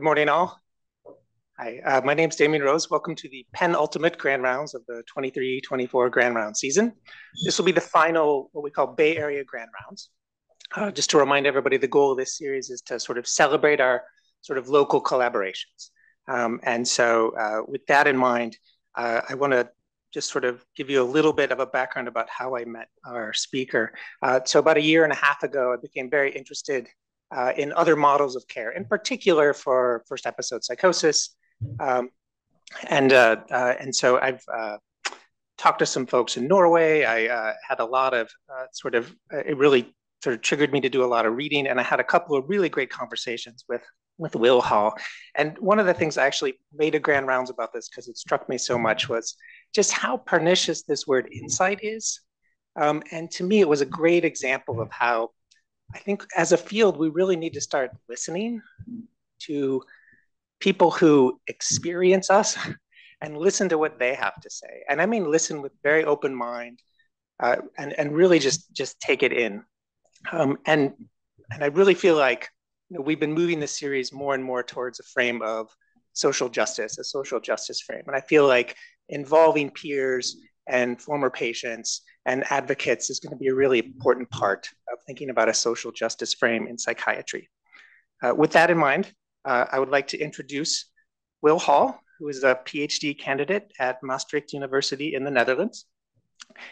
Good morning, all. Hi, my name's Damien Rose. Welcome to the penultimate Grand Rounds of the 23-24 Grand Round season. This will be the final, what we call Bay Area Grand Rounds. Just to remind everybody, the goal of this series is to sort of celebrate our sort of local collaborations. With that in mind, I want to just sort of give you a little bit of a background about how I met our speaker. So about a year and a half ago, I became very interested in other models of care, in particular for first episode psychosis. So I've talked to some folks in Norway. I had a lot of it really sort of triggered me to do a lot of reading, and I had a couple of really great conversations with Will Hall. And one of the things I actually made a grand rounds about this because it struck me so much was just how pernicious this word insight is. And to me, it was a great example of how I think as a field, we really need to start listening to people who experience us and listen to what they have to say. And I mean, listen with very open mind and really just take it in. And I really feel like we've been moving this series more and more towards a frame of social justice, a social justice frame. And I feel like involving peers and former patients and advocates is going to be a really important part of thinking about a social justice frame in psychiatry. With that in mind, I would like to introduce Will Hall, who is a PhD candidate at Maastricht University in the Netherlands.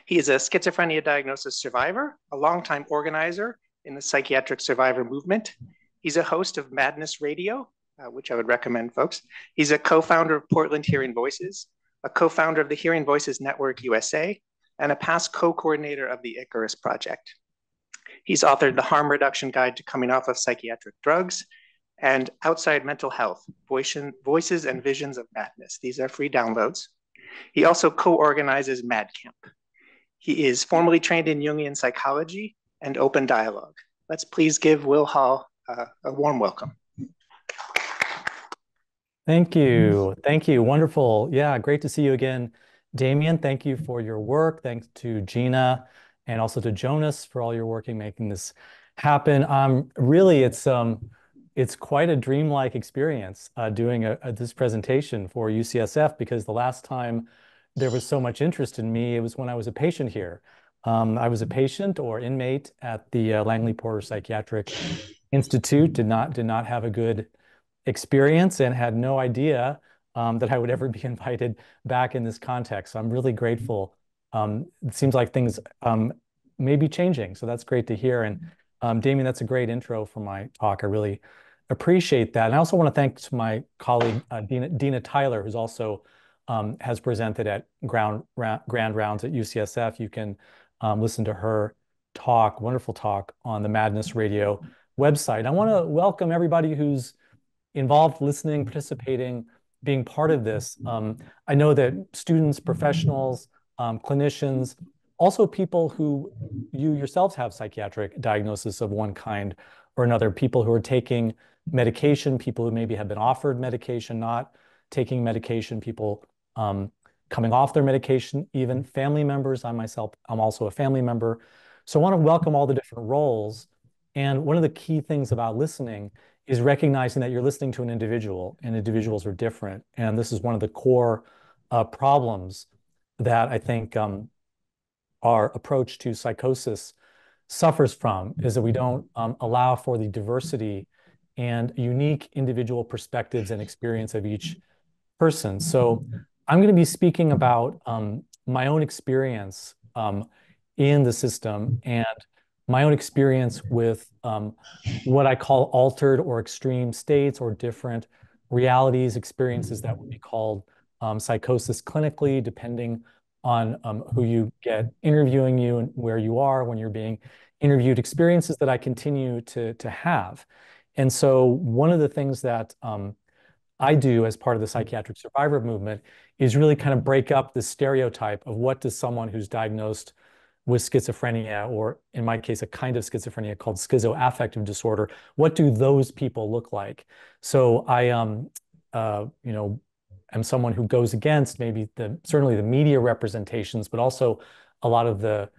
He is a schizophrenia diagnosis survivor, a longtime organizer in the psychiatric survivor movement. He's a host of Madness Radio, which I would recommend, folks. He's a co-founder of Portland Hearing Voices, a co-founder of the Hearing Voices Network USA, and a past co-coordinator of the Icarus Project. He's authored The Harm Reduction Guide to Coming Off of Psychiatric Drugs and Outside Mental Health, Voices and Visions of Madness. These are free downloads. He also co-organizes MadCamp. He is formally trained in Jungian psychology and open dialogue. Let's please give Will Hall a warm welcome. Thank you. Thank you. Wonderful. Yeah, great to see you again, Damien. Thank you for your work. Thanks to Gina and also to Jonas for all your work in making this happen. Really, it's quite a dreamlike experience doing this presentation for UCSF, because the last time there was so much interest in me, it was when I was a patient here. I was a patient or inmate at the Langley Porter Psychiatric Institute, did not have a good experience and had no idea that I would ever be invited back in this context. So I'm really grateful. It seems like things may be changing, so that's great to hear. And Damien, that's a great intro for my talk. I really appreciate that. And I also want to thank my colleague, Dina Tyler, who's also has presented at Grand Rounds at UCSF. You can listen to her talk, wonderful talk, on the Madness Radio website. I want to welcome everybody who's involved, listening, participating, being part of this. I know that students, professionals, clinicians, also people who you yourselves have psychiatric diagnosis of one kind or another, people who are taking medication, people who maybe have been offered medication, not taking medication, people coming off their medication, even family members. I'm also a family member. So I want to welcome all the different roles. And one of the key things about listening is recognizing that you're listening to an individual, and individuals are different. And this is one of the core problems that I think our approach to psychosis suffers from, is that we don't allow for the diversity and unique individual perspectives and experience of each person. So I'm going to be speaking about my own experience in the system and my own experience with what I call altered or extreme states or different realities, experiences that would be called psychosis clinically, depending on who you get interviewing you and where you are when you're being interviewed, experiences that I continue to have. And so one of the things that I do as part of the psychiatric survivor movement is really kind of break up the stereotype of what does someone who's diagnosed with schizophrenia, or in my case, a kind of schizophrenia called schizoaffective disorder, what do those people look like? So I, am someone who goes against maybe certainly the media representations, but also a lot of the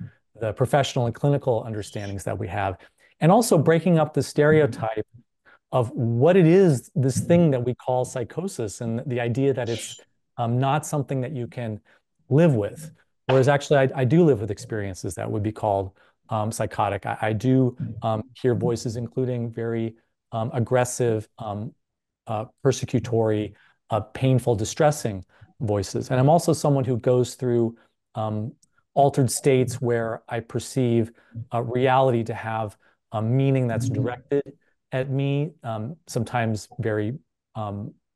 professional and clinical understandings that we have, and also breaking up the stereotype of what it is, this thing that we call psychosis, and the idea that it's not something that you can live with. Whereas actually, I do live with experiences that would be called psychotic. I do hear voices, including very aggressive, persecutory, painful, distressing voices. And I'm also someone who goes through altered states where I perceive reality to have a meaning that's directed at me, sometimes very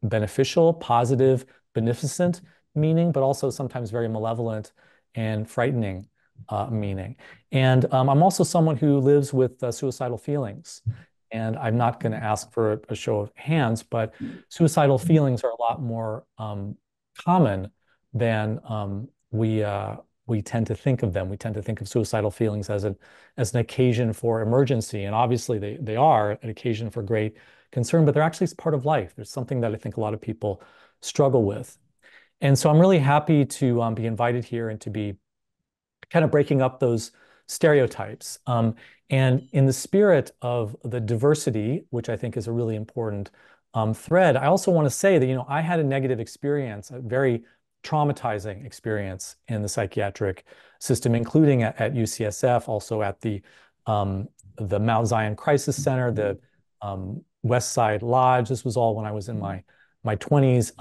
beneficial, positive, beneficent meaning, but also sometimes very malevolent and frightening meaning. And I'm also someone who lives with suicidal feelings. And I'm not going to ask for a show of hands, but suicidal feelings are a lot more common than we tend to think of them. We tend to think of suicidal feelings as an occasion for emergency, and obviously they are an occasion for great concern, but they're actually part of life. There's something that I think a lot of people struggle with. And so I'm really happy to be invited here and to be kind of breaking up those stereotypes. And in the spirit of the diversity, which I think is a really important thread, I also want to say that, I had a negative experience, a very traumatizing experience in the psychiatric system, including at UCSF, also at the Mount Zion Crisis Center, the West Side Lodge. This was all when I was in my 20s.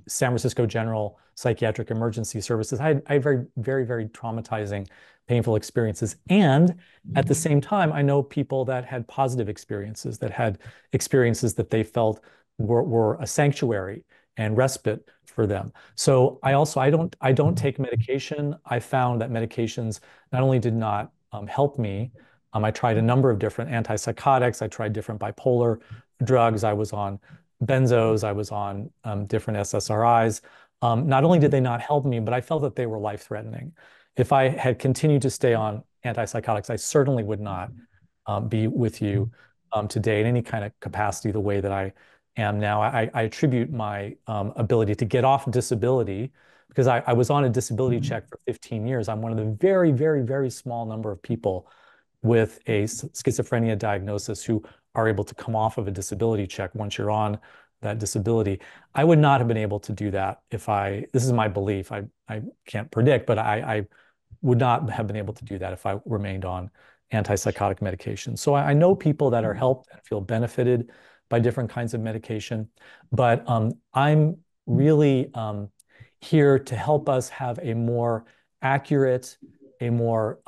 San Francisco General Psychiatric Emergency Services. I had very, very, very traumatizing, painful experiences. And at the same time, I know people that had positive experiences, that had experiences that they felt were a sanctuary and respite for them. So I don't take medication. I found that medications not only did not help me, I tried a number of different antipsychotics. I tried different bipolar drugs. I was on benzos. I was on different SSRIs. Not only did they not help me, but I felt that they were life-threatening. If I had continued to stay on antipsychotics, I certainly would not be with you today in any kind of capacity the way that I am now. I attribute my ability to get off disability because I was on a disability check for 15 years. I'm one of the very, very, very small number of people with a schizophrenia diagnosis who are able to come off of a disability check once you're on that disability. I would not have been able to do that this is my belief, I can't predict, but I would not have been able to do that if I remained on antipsychotic medication. So I know people that are helped and feel benefited by different kinds of medication, but I'm really here to help us have a more accurate, a more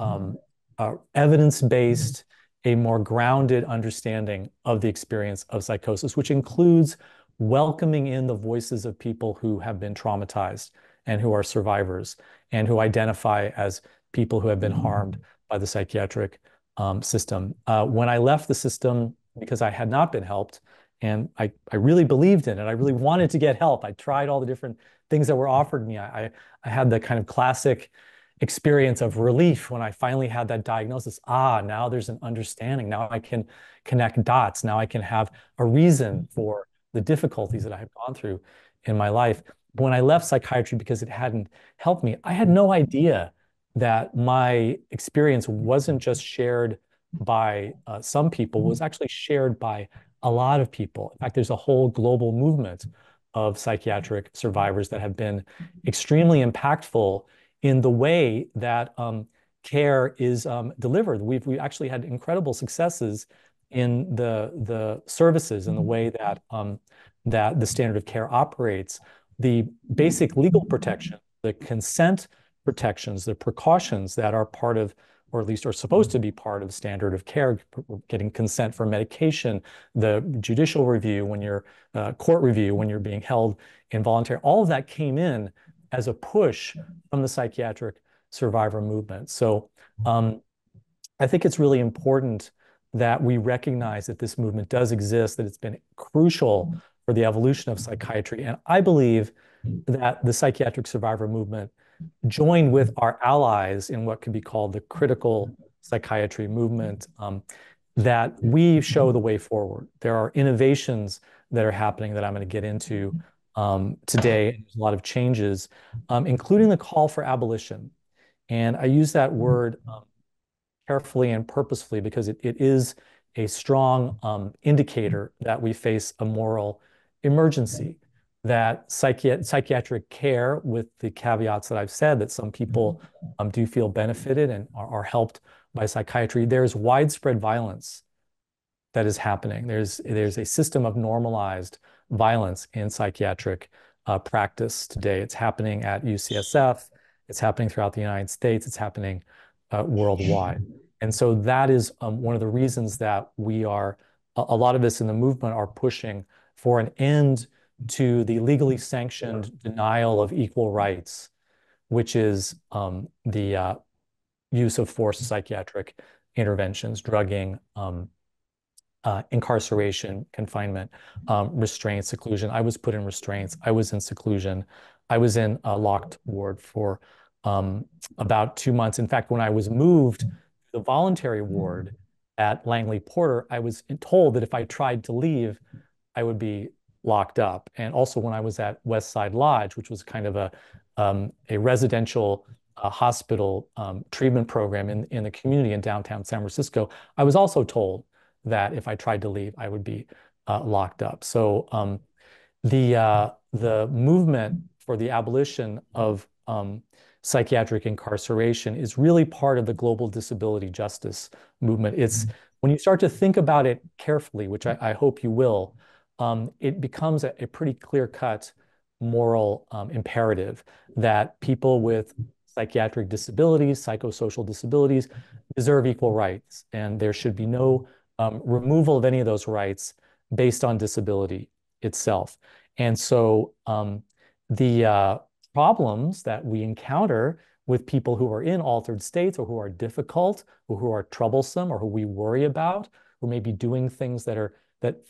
evidence-based, a more grounded understanding of the experience of psychosis, which includes welcoming in the voices of people who have been traumatized and who are survivors and who identify as people who have been harmed by the psychiatric system. When I left the system, because I had not been helped, and I really believed in it, I really wanted to get help. I tried all the different things that were offered me. I had the kind of classic experience of relief when I finally had that diagnosis. Now there's an understanding. Now I can connect dots. Now I can have a reason for the difficulties that I have gone through in my life. But when I left psychiatry because it hadn't helped me, I had no idea that my experience wasn't just shared by some people, was actually shared by a lot of people. In fact, there's a whole global movement of psychiatric survivors that have been extremely impactful in the way that care is delivered. We actually had incredible successes in the services and the way that that the standard of care operates. The basic legal protection, the consent protections, the precautions that are part of, or at least are supposed to be part of standard of care, getting consent for medication, the judicial review when you're court review when you're being held involuntary, all of that came in as a push from the psychiatric survivor movement. So I think it's really important that we recognize that this movement does exist, that it's been crucial for the evolution of psychiatry. And I believe that the psychiatric survivor movement joined with our allies in what could be called the critical psychiatry movement, that we show the way forward. There are innovations that are happening that I'm going to get into today. There's a lot of changes, including the call for abolition. And I use that word carefully and purposefully because it is a strong indicator that we face a moral emergency, that psychiatric care, with the caveats that I've said, that some people do feel benefited and are helped by psychiatry, there's widespread violence that is happening. There's a system of normalized violence in psychiatric practice today. It's happening at UCSF. It's happening throughout the United States. It's happening worldwide. And so that is one of the reasons that we are, a lot of us in the movement are pushing for an end to the legally sanctioned denial of equal rights, which is the use of forced psychiatric interventions, drugging, incarceration, confinement, restraint, seclusion. I was put in restraints. I was in seclusion. I was in a locked ward for about 2 months. In fact, when I was moved to the voluntary ward at Langley Porter, I was told that if I tried to leave, I would be locked up. And also when I was at West Side Lodge, which was kind of a residential hospital treatment program in the community in downtown San Francisco, I was also told that if I tried to leave, I would be locked up. So the movement for the abolition of psychiatric incarceration is really part of the global disability justice movement. It's when you start to think about it carefully, which I hope you will, it becomes a pretty clear-cut moral imperative that people with psychiatric disabilities, psychosocial disabilities, deserve equal rights, and there should be no removal of any of those rights based on disability itself. And so the problems that we encounter with people who are in altered states or who are difficult or who are troublesome or who we worry about, who may be doing things that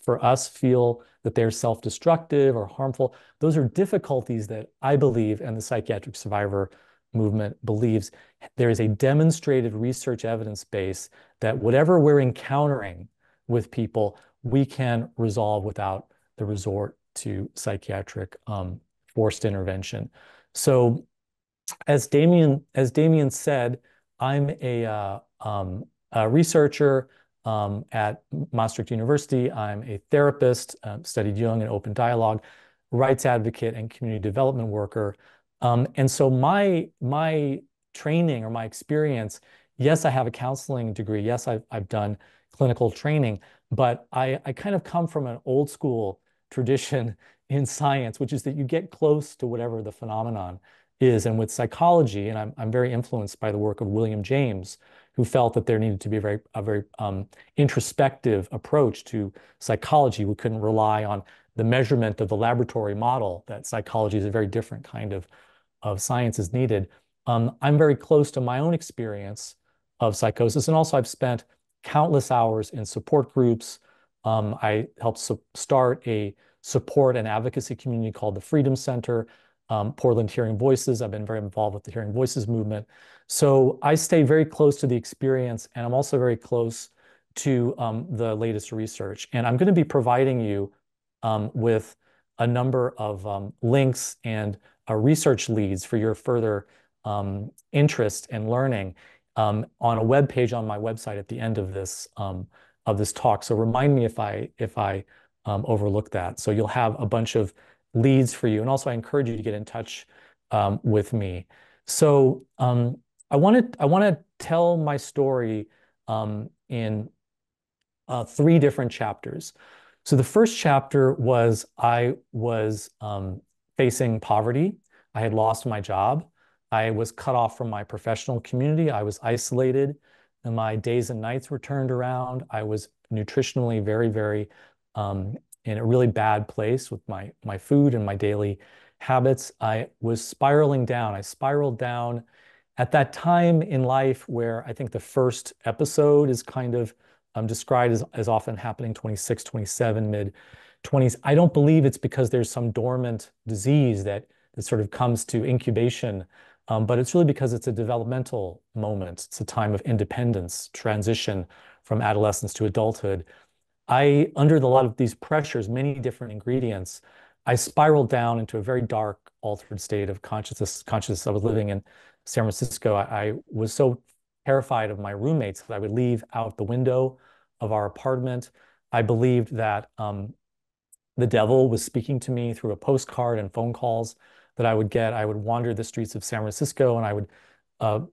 for us feel that they're self-destructive or harmful, those are difficulties that I believe, and the psychiatric survivor movement believes, there is a demonstrated research evidence base that whatever we're encountering with people, we can resolve without the resort to psychiatric forced intervention. So as Damien said, I'm a researcher at Maastricht University. I'm a therapist, studied Jung and open dialogue, rights advocate, and community development worker. And so my training or my experience, yes, I have a counseling degree. Yes, I've done clinical training, but I kind of come from an old school tradition in science, which is that you get close to whatever the phenomenon is. And with psychology, and I'm very influenced by the work of William James, who felt that there needed to be a very introspective approach to psychology. We couldn't rely on the measurement of the laboratory model, that psychology is a very different kind of science is needed. I'm very close to my own experience of psychosis, and also I've spent countless hours in support groups. I helped start a support and advocacy community called the Freedom Center, Portland Hearing Voices. I've been very involved with the Hearing Voices movement. So I stay very close to the experience, and I'm also very close to the latest research. And I'm going to be providing you with a number of links and research leads for your further interest and learning on a web page on my website at the end of this talk. So remind me if I overlook that. So you'll have a bunch of leads for you, and also I encourage you to get in touch with me. So I want to tell my story in 3 different chapters. So the first chapter was I was facing poverty. I had lost my job. I was cut off from my professional community. I was isolated, and my days and nights were turned around. I was nutritionally very, very in a really bad place with my food and my daily habits. I was spiraling down. I spiraled down at that time in life where I think the first episode is kind of described as often happening 26, 27, mid-20s. I don't believe it's because there's some dormant disease that sort of comes to incubation, but it's really because it's a developmental moment. It's a time of independence, transition from adolescence to adulthood. Under a lot of these pressures, many different ingredients, I spiraled down into a very dark, altered state of consciousness. I was living in San Francisco. I was so terrified of my roommates that I would leave out the window of our apartment. I believed that the devil was speaking to me through a postcard and phone calls that I would get. I would wander the streets of San Francisco and I would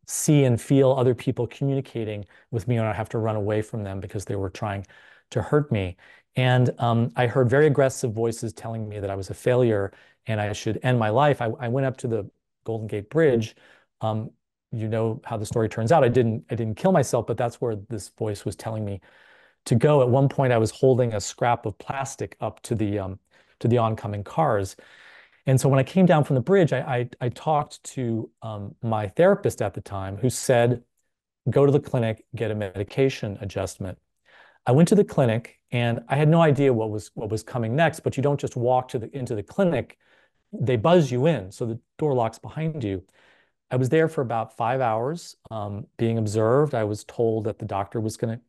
see and feel other people communicating with me, and I'd have to run away from them because they were trying to hurt me. And I heard very aggressive voices telling me that I was a failure and I should end my life. I went up to the Golden Gate Bridge. You know how the story turns out. I didn't kill myself, but that's where this voice was telling me to go. At one point, I was holding a scrap of plastic up to the oncoming cars. And so when I came down from the bridge, I talked to my therapist at the time, who said, go to the clinic, get a medication adjustment. I went to the clinic and I had no idea what was coming next, but you don't just walk into the clinic, they buzz you in, so the door locks behind you. I was there for about 5 hours, being observed. I was told that the doctor was gonna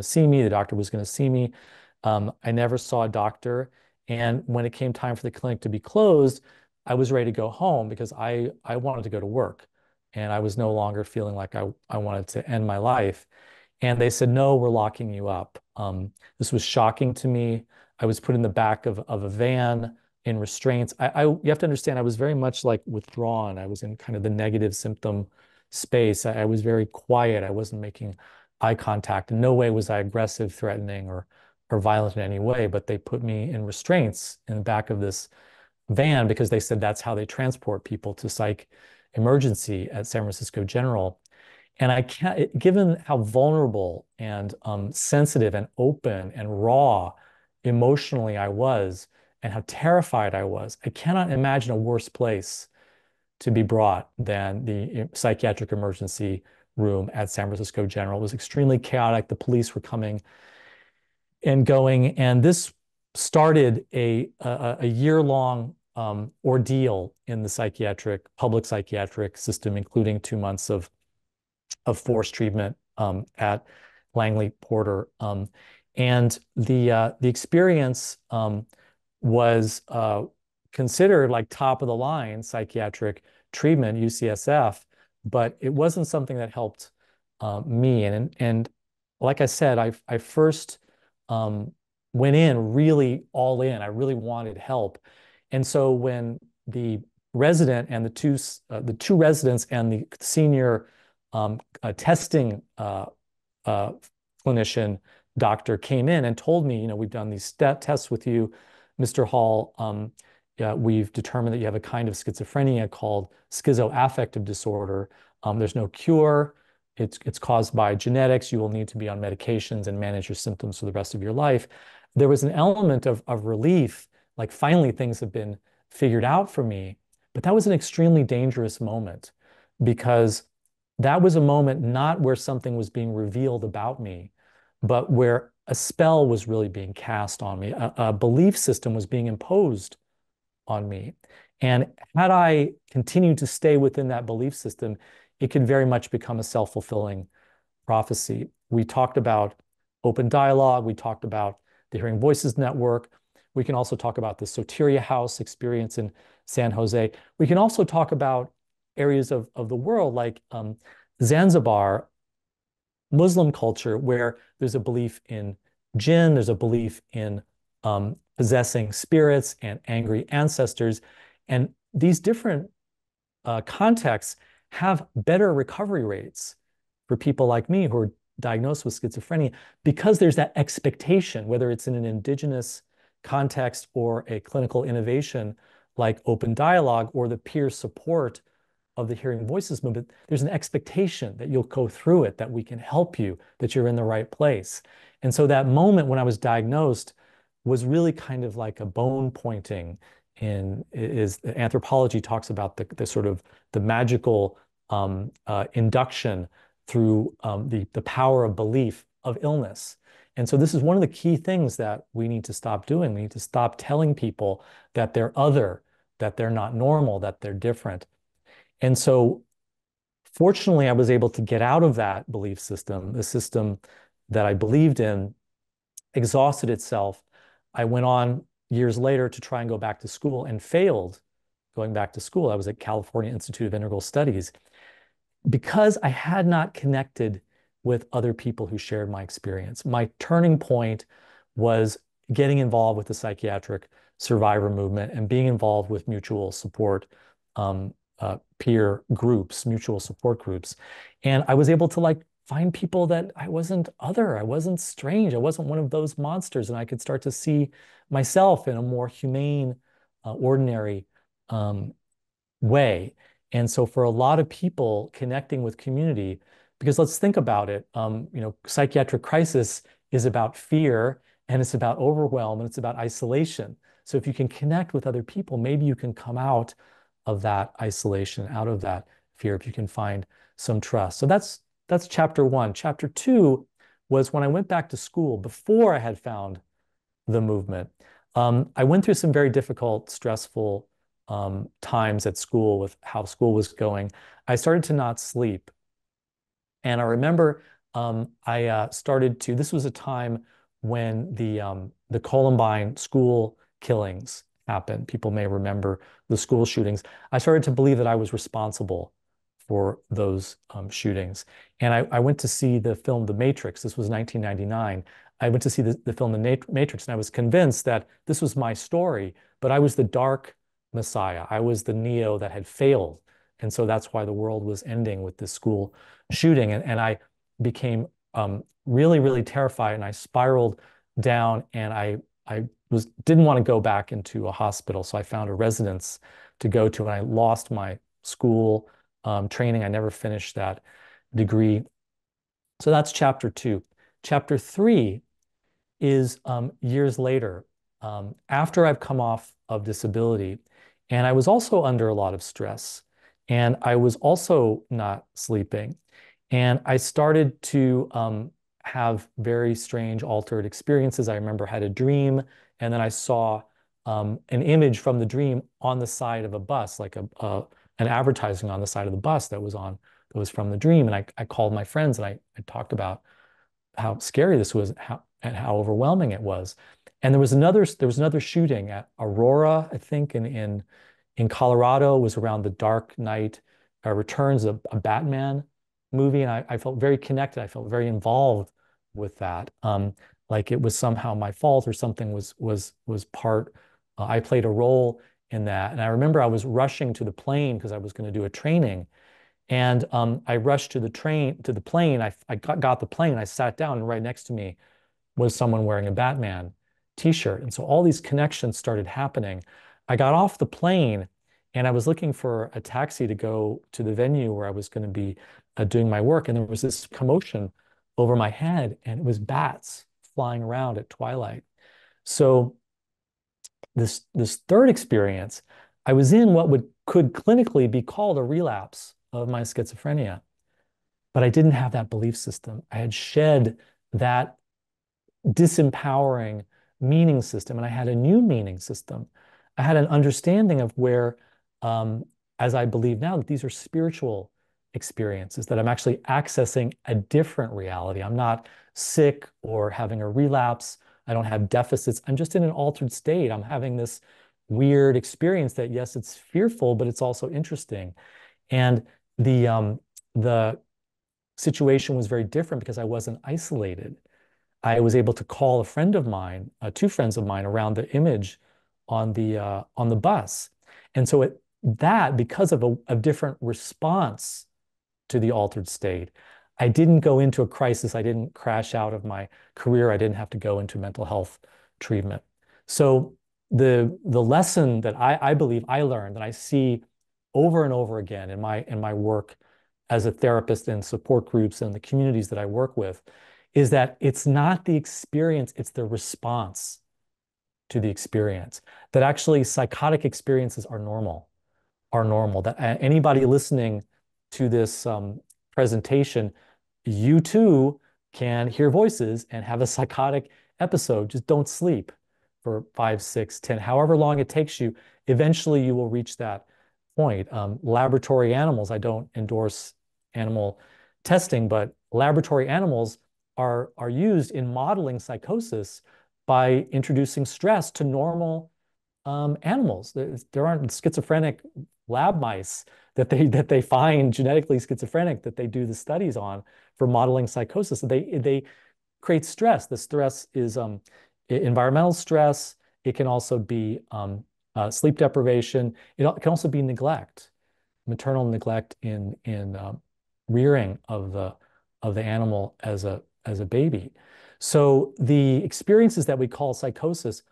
see me. The doctor was gonna see me. I never saw a doctor. And when it came time for the clinic to be closed, I was ready to go home because I wanted to go to work. And I was no longer feeling like I wanted to end my life. And they said, no, we're locking you up. This was shocking to me. I was put in the back of a van in restraints. You have to understand, I was very much like withdrawn. I was in kind of the negative symptom space. I was very quiet. I wasn't making eye contact. In no way was I aggressive, threatening, or violent in any way, but they put me in restraints in the back of this van because they said that's how they transport people to psych emergency at San Francisco General. And I can't, given how vulnerable and sensitive and open and raw emotionally I was, and how terrified I was, I cannot imagine a worse place to be brought than the psychiatric emergency room at San Francisco General. It was extremely chaotic. The police were coming and going, and this started a year-long ordeal in the public psychiatric system, including 2 months of forced treatment at Langley Porter. And the experience was considered like top of the line psychiatric treatment, UCSF, but it wasn't something that helped me. And like I said, I first went in really all in. I really wanted help. And so when the resident and the two residents and the senior testing clinician doctor came in and told me, we've done these tests with you, Mr. Hall. We've determined that you have a kind of schizophrenia called schizoaffective disorder. There's no cure. It's caused by genetics. You will need to be on medications and manage your symptoms for the rest of your life. There was an element of relief, like finally things have been figured out for me. But that was an extremely dangerous moment because that was a moment not where something was being revealed about me, but where a spell was really being cast on me. A belief system was being imposed on me. And had I continued to stay within that belief system, it could very much become a self-fulfilling prophecy. We talked about open dialogue. We talked about the Hearing Voices Network. We can also talk about the Soteria House experience in San Jose. We can also talk about areas of the world like Zanzibar, Muslim culture, where there's a belief in jinn, there's a belief in possessing spirits and angry ancestors. And these different contexts have better recovery rates for people like me who are diagnosed with schizophrenia because there's that expectation, whether it's in an indigenous context or a clinical innovation like open dialogue or the peer support of the Hearing Voices movement, there's an expectation that you'll go through it, that we can help you, that you're in the right place. And so that moment when I was diagnosed was really kind of like a bone pointing anthropology talks about the sort of the magical induction through the power of belief of illness. And so this is one of the key things that we need to stop doing. We need to stop telling people that they're other, that they're not normal, that they're different. And so fortunately, I was able to get out of that belief system, the system that I believed in exhausted itself. I went on years later to try and go back to school and failed going back to school. I was at California Institute of Integral Studies because I had not connected with other people who shared my experience. My turning point was getting involved with the psychiatric survivor movement and being involved with mutual support peer groups, mutual support groups. And I was able to like find people that I wasn't other, I wasn't strange, I wasn't one of those monsters, and I could start to see myself in a more humane, ordinary way. And so for a lot of people connecting with community, because let's think about it, psychiatric crisis is about fear and it's about overwhelm and it's about isolation. So if you can connect with other people, maybe you can come out of that isolation, out of that fear, if you can find some trust. So that's chapter one. Chapter two was when I went back to school before I had found the movement. I went through some very difficult, stressful times at school with how school was going. I started to not sleep. And I remember I started to, this was a time when the Columbine school killings happened. People may remember the school shootings. I started to believe that I was responsible for those shootings. And I went to see the film The Matrix. This was 1999. I went to see the film The Matrix, and I was convinced that this was my story, but I was the dark Messiah. I was the Neo that had failed. And so that's why the world was ending with this school shooting. And I became really, really terrified, and I spiraled down, and I didn't want to go back into a hospital. So I found a residence to go to, and I lost my school training. I never finished that degree. So that's chapter two. Chapter three is years later, after I've come off of disability, and I was also under a lot of stress, and I was also not sleeping. And I started to have very strange altered experiences. I remember I had a dream, and then I saw an image from the dream on the side of a bus, like an advertising on the side of the bus that was from the dream. And I called my friends, and I talked about how scary this was and how overwhelming it was. And there was another shooting at Aurora, I think, in Colorado. It was around the Dark Knight Returns, a Batman movie, and I felt very connected. I felt very involved with that, like it was somehow my fault or something was part. I played a role in that, and I remember I was rushing to the plane because I was going to do a training, and I rushed to the plane. I got the plane. I sat down, and right next to me was someone wearing a Batman t-shirt, and so all these connections started happening. I got off the plane, and I was looking for a taxi to go to the venue where I was going to be doing my work, and there was this commotion over my head, and it was bats flying around at twilight. So this third experience, I was in what could clinically be called a relapse of my schizophrenia, but I didn't have that belief system. I had shed that disempowering meaning system, and I had a new meaning system. I had an understanding of where, as I believe now, that these are spiritual experiences, that I'm actually accessing a different reality. I'm not sick or having a relapse. I don't have deficits. I'm just in an altered state. I'm having this weird experience that, yes, it's fearful, but it's also interesting. And the situation was very different because I wasn't isolated. I was able to call a friend of mine, two friends of mine, around the image on the bus. And so because of a different response to the altered state, I didn't go into a crisis. I didn't crash out of my career. I didn't have to go into mental health treatment. So the lesson that I believe I learned, that I see over and over again in my work as a therapist in support groups and the communities that I work with, is that it's not the experience, it's the response to the experience. That actually psychotic experiences are normal, that anybody listening to this presentation, you too can hear voices and have a psychotic episode. Just don't sleep for 5, 6, 10, however long it takes you. Eventually you will reach that point. Laboratory animals, I don't endorse animal testing, but laboratory animals are used in modeling psychosis by introducing stress to normal animals. There aren't schizophrenic lab mice that they find genetically schizophrenic that they do the studies on for modeling psychosis. They create stress. The stress is environmental stress. It can also be sleep deprivation. It can also be neglect, maternal neglect in rearing of the animal as a baby. So the experiences that we call psychosis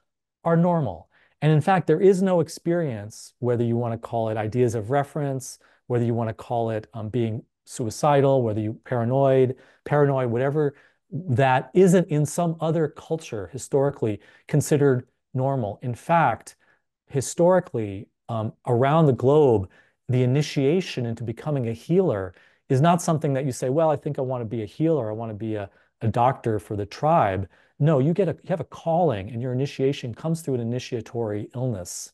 are normal. And in fact, there is no experience, whether you want to call it ideas of reference, whether you want to call it being suicidal, whether you paranoid, whatever, that isn't in some other culture historically considered normal. In fact, historically, around the globe, the initiation into becoming a healer is not something that you say, well, I think I want to be a healer. I want to be a doctor for the tribe. No, you have a calling, and your initiation comes through an initiatory illness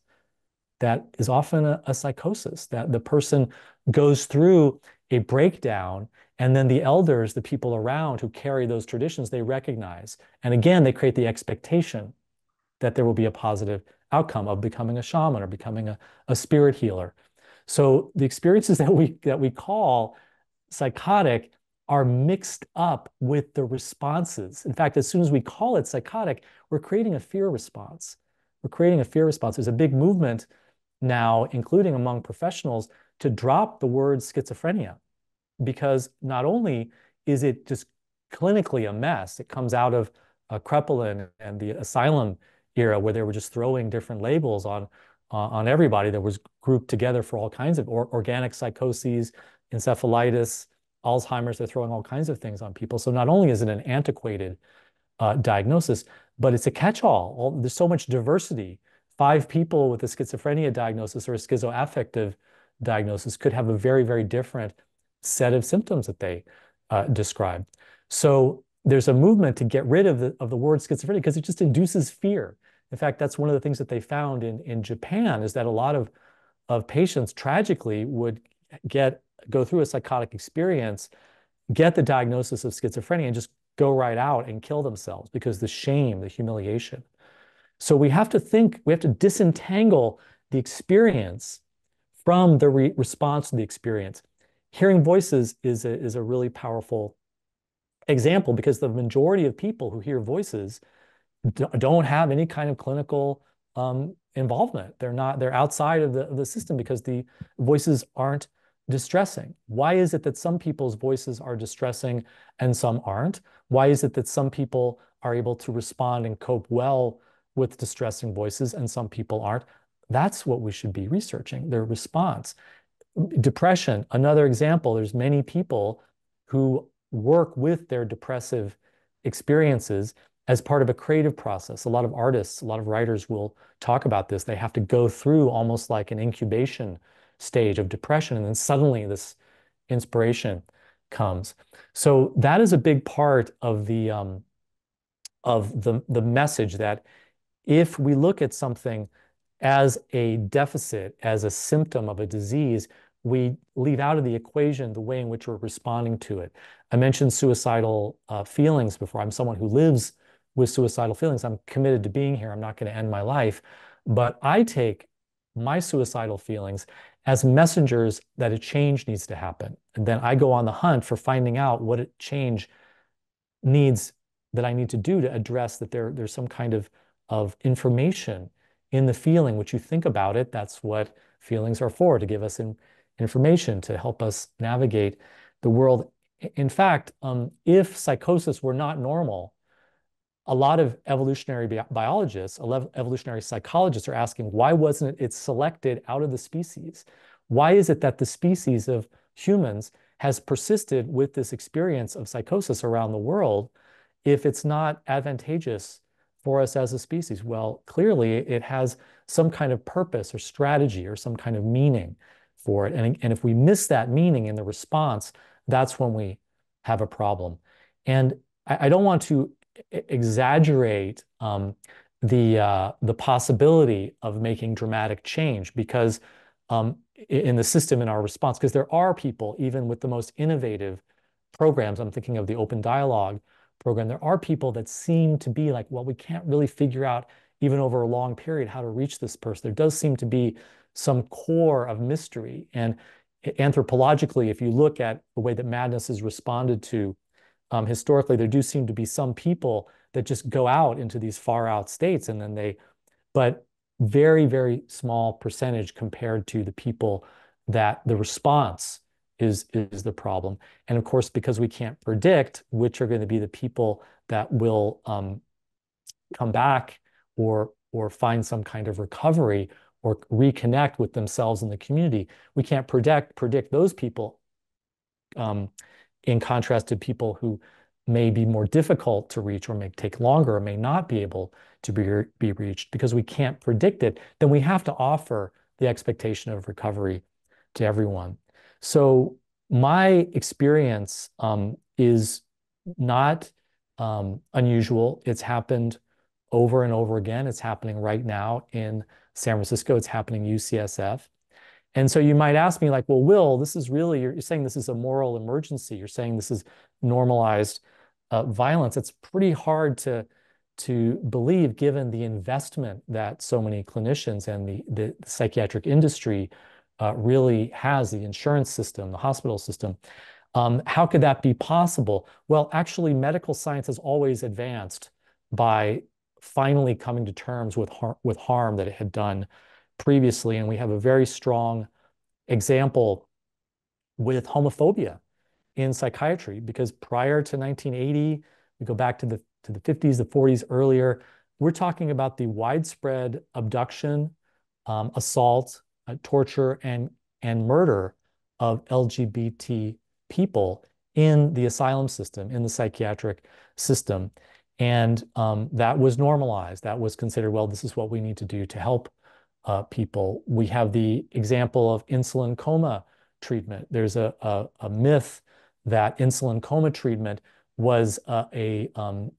that is often a psychosis, that the person goes through a breakdown, and then the elders, the people around who carry those traditions, they recognize. And again, they create the expectation that there will be a positive outcome of becoming a shaman or becoming a spirit healer. So the experiences that we call psychotic are mixed up with the responses. In fact, as soon as we call it psychotic, we're creating a fear response. We're creating a fear response. There's a big movement now, including among professionals, to drop the word schizophrenia, because not only is it just clinically a mess, it comes out of Kreppelin and the asylum era where they were just throwing different labels on everybody that was grouped together for all kinds of organic psychoses, encephalitis, Alzheimer's. They're throwing all kinds of things on people. So not only is it an antiquated diagnosis, but it's a catch-all. There's so much diversity. 5 people with a schizophrenia diagnosis or a schizoaffective diagnosis could have a very, very different set of symptoms that they describe. So there's a movement to get rid of the word schizophrenia because it just induces fear. In fact, that's one of the things that they found in Japan, is that a lot of patients tragically would go through a psychotic experience, get the diagnosis of schizophrenia, and just go right out and kill themselves because the shame, the humiliation. So we have to disentangle the experience from the response to the experience. Hearing voices is a really powerful example, because the majority of people who hear voices don't have any kind of clinical involvement. They're outside of the system because the voices aren't distressing. Why is it that some people's voices are distressing and some aren't? Why is it that some people are able to respond and cope well with distressing voices and some people aren't? That's what we should be researching, their response. Depression, another example. There's many people who work with their depressive experiences as part of a creative process. A lot of artists, a lot of writers will talk about this. They have to go through almost like an incubation stage of depression, and then suddenly this inspiration comes. So that is a big part of the message, that if we look at something as a deficit, as a symptom of a disease, we leave out of the equation the way in which we're responding to it. I mentioned suicidal feelings before. I'm someone who lives with suicidal feelings. I'm committed to being here. I'm not going to end my life. But I take my suicidal feelings as messengers that a change needs to happen. And then I go on the hunt for finding out what a change needs, that I need to do to address that there's some kind of information in the feeling, which you think about it. That's what feelings are for, to give us information, to help us navigate the world. In fact, if psychosis were not normal, a lot of evolutionary biologists, evolutionary psychologists are asking, why wasn't it selected out of the species? Why is it that the species of humans has persisted with this experience of psychosis around the world if it's not advantageous for us as a species? Well, clearly it has some kind of purpose or strategy or some kind of meaning for it. And if we miss that meaning in the response, that's when we have a problem. And I don't want to exaggerate the possibility of making dramatic change, because in the system, in our response, because there are people, even with the most innovative programs, I'm thinking of the Open Dialogue program, there are people that seem to be like, well, we can't really figure out even over a long period, how to reach this person. There does seem to be some core of mystery. And anthropologically, if you look at the way that madness is responded to, historically, there do seem to be some people that just go out into these far out states and then but very, very small percentage compared to the people that the response is the problem. And of course, because we can't predict which are going to be the people that will come back or find some kind of recovery or reconnect with themselves in the community, we can't predict those people in contrast to people who may be more difficult to reach or may take longer or may not be able to be reached. Because we can't predict it, then we have to offer the expectation of recovery to everyone. So my experience is not unusual. It's happened over and over again. It's happening right now in San Francisco. It's happening UCSF. And so you might ask me like, well, Will, this is really, you're saying this is a moral emergency. You're saying this is normalized violence. It's pretty hard to believe given the investment that so many clinicians and the psychiatric industry really has, the insurance system, the hospital system. How could that be possible? Well, actually, medical science has always advanced by finally coming to terms with harm that it had done previously. And we have a very strong example with homophobia in psychiatry, because prior to 1980, we go back to the 50s, the 40s earlier, we're talking about the widespread abduction, assault, torture, and murder of LGBT people in the asylum system, in the psychiatric system. And that was normalized. That was considered, well, this is what we need to do to help people. We have the example of insulin coma treatment. There's a myth that insulin coma treatment was a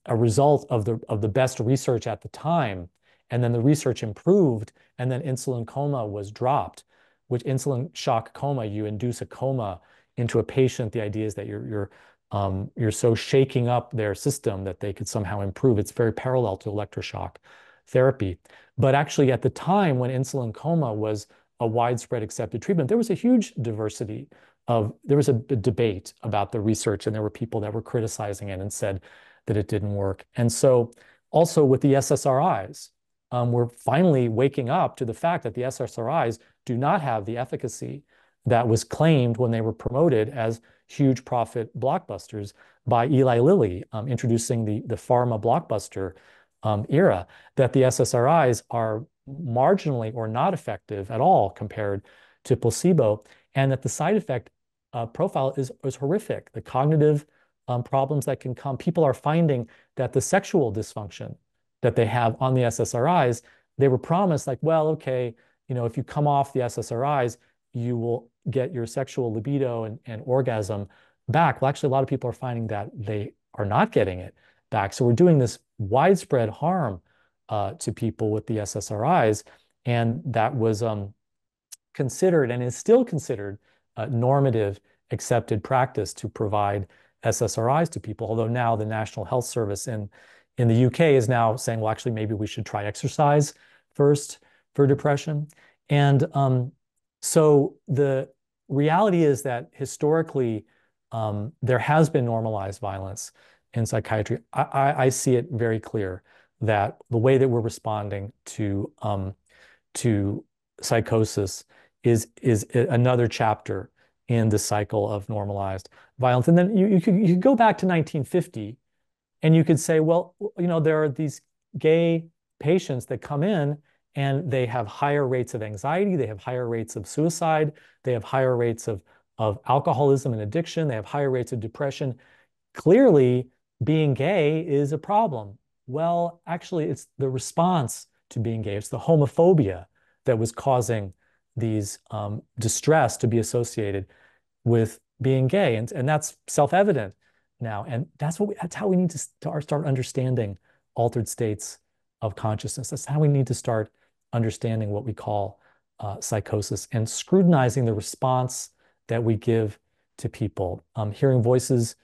result of the best research at the time, and then the research improved, and then insulin coma was dropped. Which insulin shock coma, you induce a coma into a patient. The idea is that you're so shaking up their system that they could somehow improve. It's very parallel to electroshock therapy. But actually, at the time when insulin coma was a widespread accepted treatment, there was a huge diversity there was a debate about the research, and there were people that were criticizing it and said that it didn't work. And so also with the SSRIs, we're finally waking up to the fact that the SSRIs do not have the efficacy that was claimed when they were promoted as huge profit blockbusters by Eli Lilly, introducing the pharma blockbuster era, that the SSRIs are marginally or not effective at all compared to placebo, and that the side effect profile is horrific. The cognitive problems that can come, people are finding that the sexual dysfunction that they have on the SSRIs, they were promised like, well, okay, if you come off the SSRIs, you will get your sexual libido and orgasm back. Well, actually, a lot of people are finding that they are not getting it back. So we're doing this widespread harm to people with the SSRIs, and that was considered and is still considered normative accepted practice to provide SSRIs to people. Although now the National Health Service in the UK is now saying, well, actually, maybe we should try exercise first for depression. And so the reality is that historically, there has been normalized violence in psychiatry. I see it very clear that the way that we're responding to psychosis is another chapter in the cycle of normalized violence. And then you could go back to 1950, and you could say, well, there are these gay patients that come in and they have higher rates of anxiety, they have higher rates of suicide, they have higher rates of alcoholism and addiction, they have higher rates of depression. Clearly, being gay is a problem. Well, actually, it's the response to being gay. It's the homophobia that was causing these distress to be associated with being gay. And that's self-evident now. And that's how we need to start understanding altered states of consciousness. That's how we need to start understanding what we call psychosis and scrutinizing the response that we give to people. Hearing voices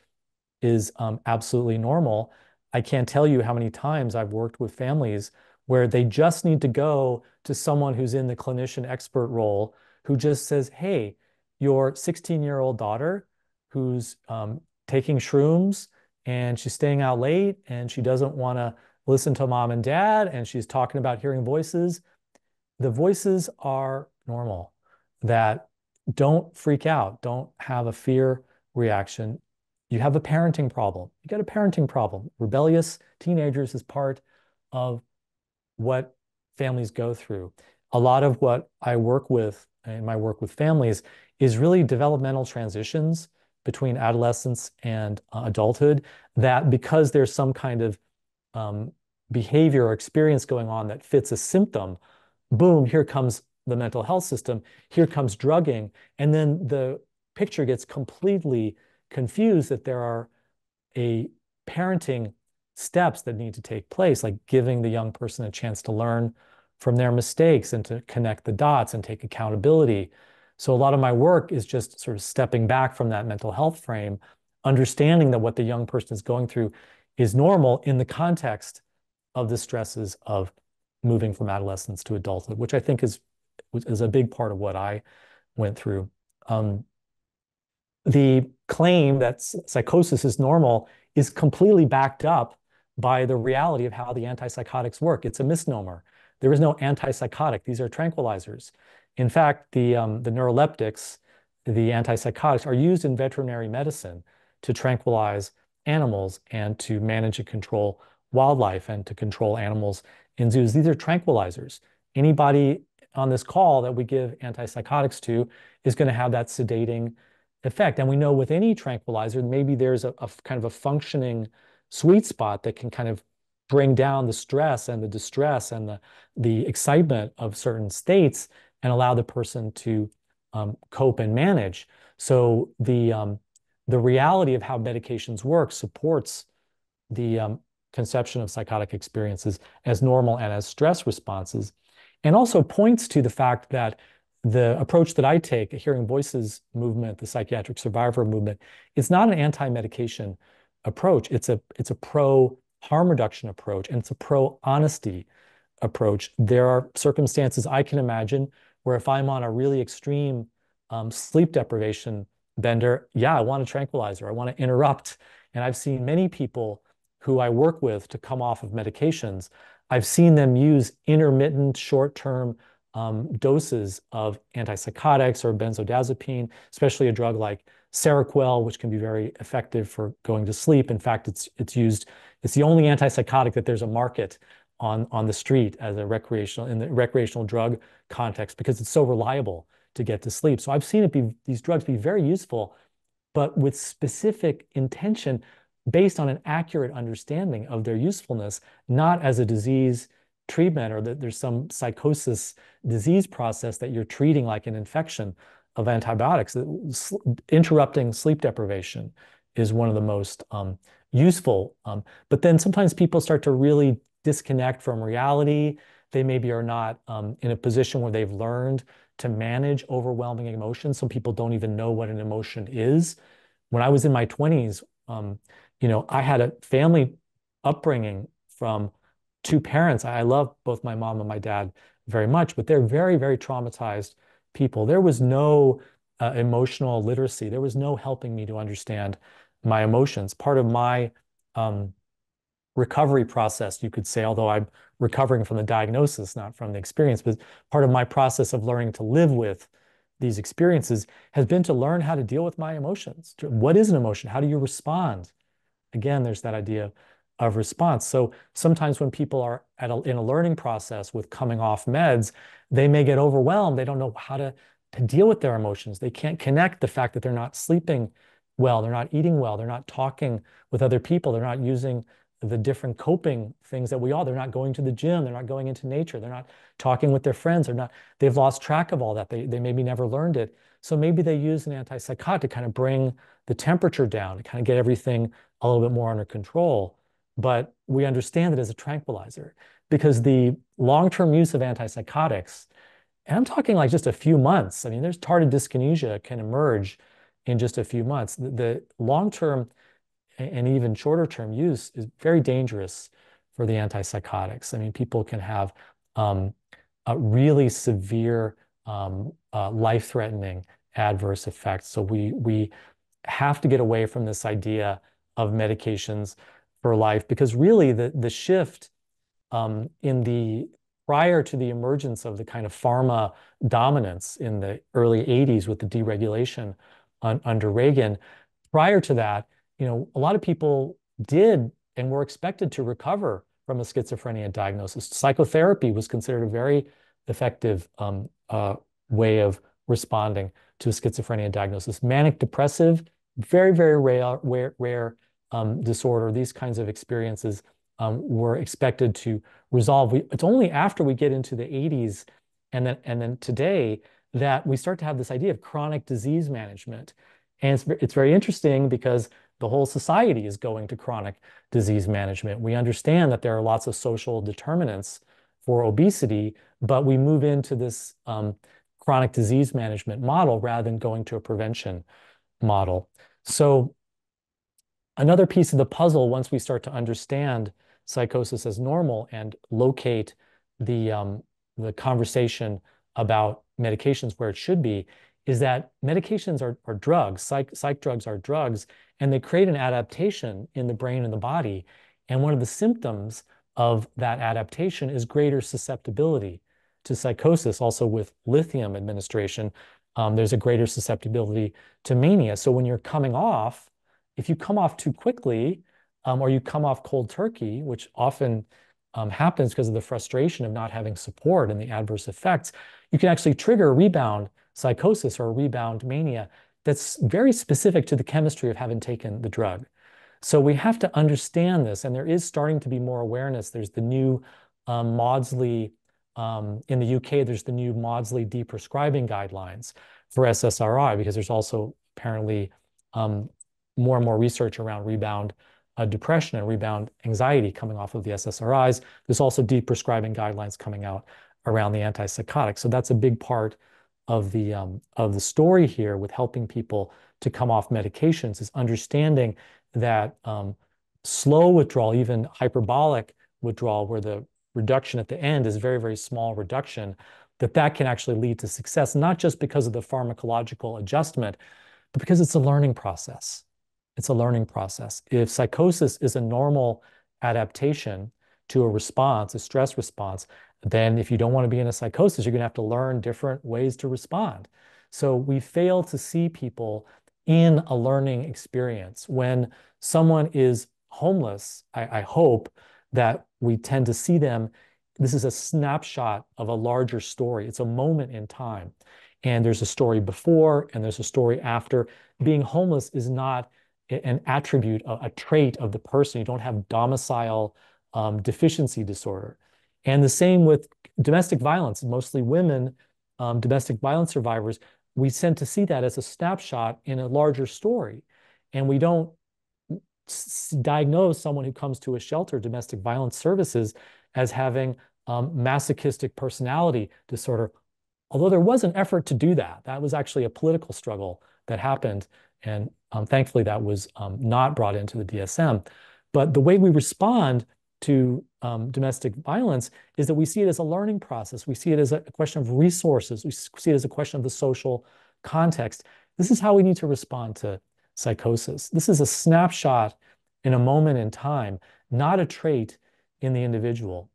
is absolutely normal. I can't tell you how many times I've worked with families where they just need to go to someone who's in the clinician expert role who just says, hey, your 16-year-old daughter who's taking shrooms and she's staying out late and she doesn't want to listen to mom and dad and she's talking about hearing voices. The voices are normal. That don't freak out, don't have a fear reaction. You have a parenting problem. You got a parenting problem. Rebellious teenagers is part of what families go through. A lot of what I work with in my work with families is really developmental transitions between adolescence and adulthood, that because there's some kind of behavior or experience going on that fits a symptom, boom, here comes the mental health system, here comes drugging, and then the picture gets completely confused that there are a parenting steps that need to take place, like giving the young person a chance to learn from their mistakes and to connect the dots and take accountability. So a lot of my work is just sort of stepping back from that mental health frame, understanding that what the young person is going through is normal in the context of the stresses of moving from adolescence to adulthood, which I think is a big part of what I went through. The claim that psychosis is normal is completely backed up by the reality of how the antipsychotics work. It's a misnomer. There is no antipsychotic. These are tranquilizers. In fact, the neuroleptics, the antipsychotics, are used in veterinary medicine to tranquilize animals and to manage and control wildlife and to control animals in zoos. These are tranquilizers. Anybody on this call that we give antipsychotics to is going to have that sedating effect. And we know with any tranquilizer, maybe there's a kind of a functioning sweet spot that can kind of bring down the stress and the distress and the excitement of certain states and allow the person to cope and manage. So the reality of how medications work supports the conception of psychotic experiences as normal and as stress responses, and also points to the fact that the approach that I take, a hearing voices movement, the psychiatric survivor movement, is not an anti-medication approach. It's a pro-harm reduction approach, and it's a pro-honesty approach. There are circumstances I can imagine where if I'm on a really extreme sleep deprivation bender, yeah, I want a tranquilizer. I want to interrupt. And I've seen many people who I work with to come off of medications. I've seen them use intermittent short-term doses of antipsychotics or benzodiazepine, especially a drug like Seroquel, which can be very effective for going to sleep. In fact, it's the only antipsychotic that there's a market on the street as a in the recreational drug context because it's so reliable to get to sleep. So I've seen these drugs be very useful, but with specific intention based on an accurate understanding of their usefulness, not as a disease treatment or that there's some psychosis disease process that you're treating like an infection of antibiotics. Interrupting sleep deprivation is one of the most useful. But then sometimes people start to really disconnect from reality. They maybe are not in a position where they've learned to manage overwhelming emotions. Some people don't even know what an emotion is. When I was in my 20s, I had a family upbringing from two parents. I love both my mom and my dad very much, but they're very, very traumatized people. There was no emotional literacy. There was no helping me to understand my emotions. Part of my recovery process, you could say, although I'm recovering from the diagnosis, not from the experience, but part of my process of learning to live with these experiences has been to learn how to deal with my emotions. What is an emotion? How do you respond? Again, there's that idea of response. So sometimes when people are in a learning process with coming off meds, they may get overwhelmed. They don't know how to deal with their emotions. They can't connect the fact that they're not sleeping well, they're not eating well, they're not talking with other people, they're not using the different coping things that they're not going to the gym, they're not going into nature, they're not talking with their friends, they've lost track of all that. They maybe never learned it. So maybe they use an antipsychotic to kind of bring the temperature down, to kind of get everything a little bit more under control. But we understand it as a tranquilizer because the long-term use of antipsychotics, and I'm talking like just a few months. I mean, there's tardive dyskinesia can emerge in just a few months. The long-term and even shorter term use is very dangerous for the antipsychotics. I mean, people can have a really severe life-threatening adverse effects. So we have to get away from this idea of medications for life, because really the shift in the prior to the emergence of the kind of pharma dominance in the early 80s with the deregulation under Reagan, prior to that, a lot of people did and were expected to recover from a schizophrenia diagnosis. Psychotherapy was considered a very effective way of responding to a schizophrenia diagnosis. Manic depressive, very, very rare disorder. These kinds of experiences were expected to resolve. It's only after we get into the 80s and then today that we start to have this idea of chronic disease management. And it's very interesting because the whole society is going to chronic disease management. We understand that there are lots of social determinants for obesity, but we move into this chronic disease management model rather than going to a prevention model. So another piece of the puzzle, once we start to understand psychosis as normal and locate the conversation about medications where it should be, is that medications are drugs. Psych drugs are drugs, and they create an adaptation in the brain and the body. And one of the symptoms of that adaptation is greater susceptibility to psychosis. Also with lithium administration, there's a greater susceptibility to mania. So when you're coming off, if you come off too quickly, or you come off cold turkey, which often happens because of the frustration of not having support and the adverse effects, you can actually trigger a rebound psychosis or a rebound mania that's very specific to the chemistry of having taken the drug. So we have to understand this, and there is starting to be more awareness. There's the new Maudsley, in the UK, there's the new Maudsley deprescribing guidelines for SSRI, because there's also apparently more and more research around rebound depression and rebound anxiety coming off of the SSRIs. There's also deprescribing guidelines coming out around the antipsychotics. So that's a big part of the story here with helping people to come off medications, is understanding that slow withdrawal, even hyperbolic withdrawal, where the reduction at the end is very, very small reduction, that can actually lead to success, not just because of the pharmacological adjustment, but because it's a learning process. It's a learning process. If psychosis is a normal adaptation to a response, a stress response, then if you don't want to be in a psychosis, you're going to have to learn different ways to respond. So we fail to see people in a learning experience. When someone is homeless, I hope that we tend to see them. This is a snapshot of a larger story. It's a moment in time. And there's a story before and there's a story after. Being homeless is not an attribute, a trait of the person. You don't have domicile deficiency disorder. And the same with domestic violence, mostly women, domestic violence survivors. We tend to see that as a snapshot in a larger story. And we don't diagnose someone who comes to a shelter, domestic violence services, as having masochistic personality disorder. Although there was an effort to do that. That was actually a political struggle that happened. And thankfully, that was not brought into the DSM. But the way we respond to domestic violence is that we see it as a learning process. We see it as a question of resources. We see it as a question of the social context. This is how we need to respond to psychosis. This is a snapshot in a moment in time, not a trait in the individual.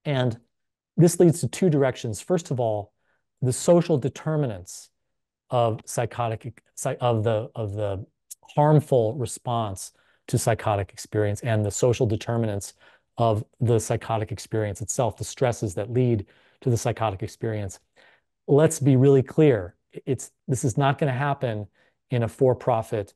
And this leads to two directions. First of all, the social determinants of the harmful response to psychotic experience, and the social determinants of the psychotic experience itself, the stresses that lead to the psychotic experience. Let's be really clear. This is not going to happen in a for-profit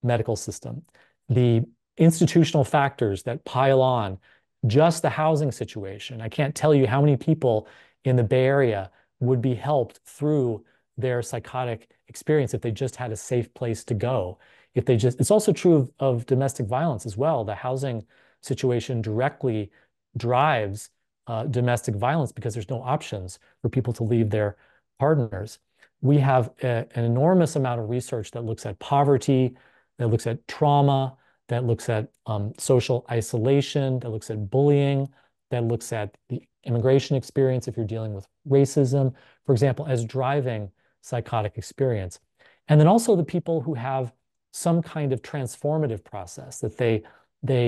medical system. The institutional factors that pile on, just the housing situation. I can't tell you how many people in the Bay Area would be helped through their psychotic experience if they just had a safe place to go. It's also true of domestic violence as well. The housing situation directly drives domestic violence because there's no options for people to leave their partners. We have an enormous amount of research that looks at poverty, that looks at trauma, that looks at social isolation, that looks at bullying, that looks at the immigration experience if you're dealing with racism, for example, as driving psychotic experience. And then also the people who have some kind of transformative process that they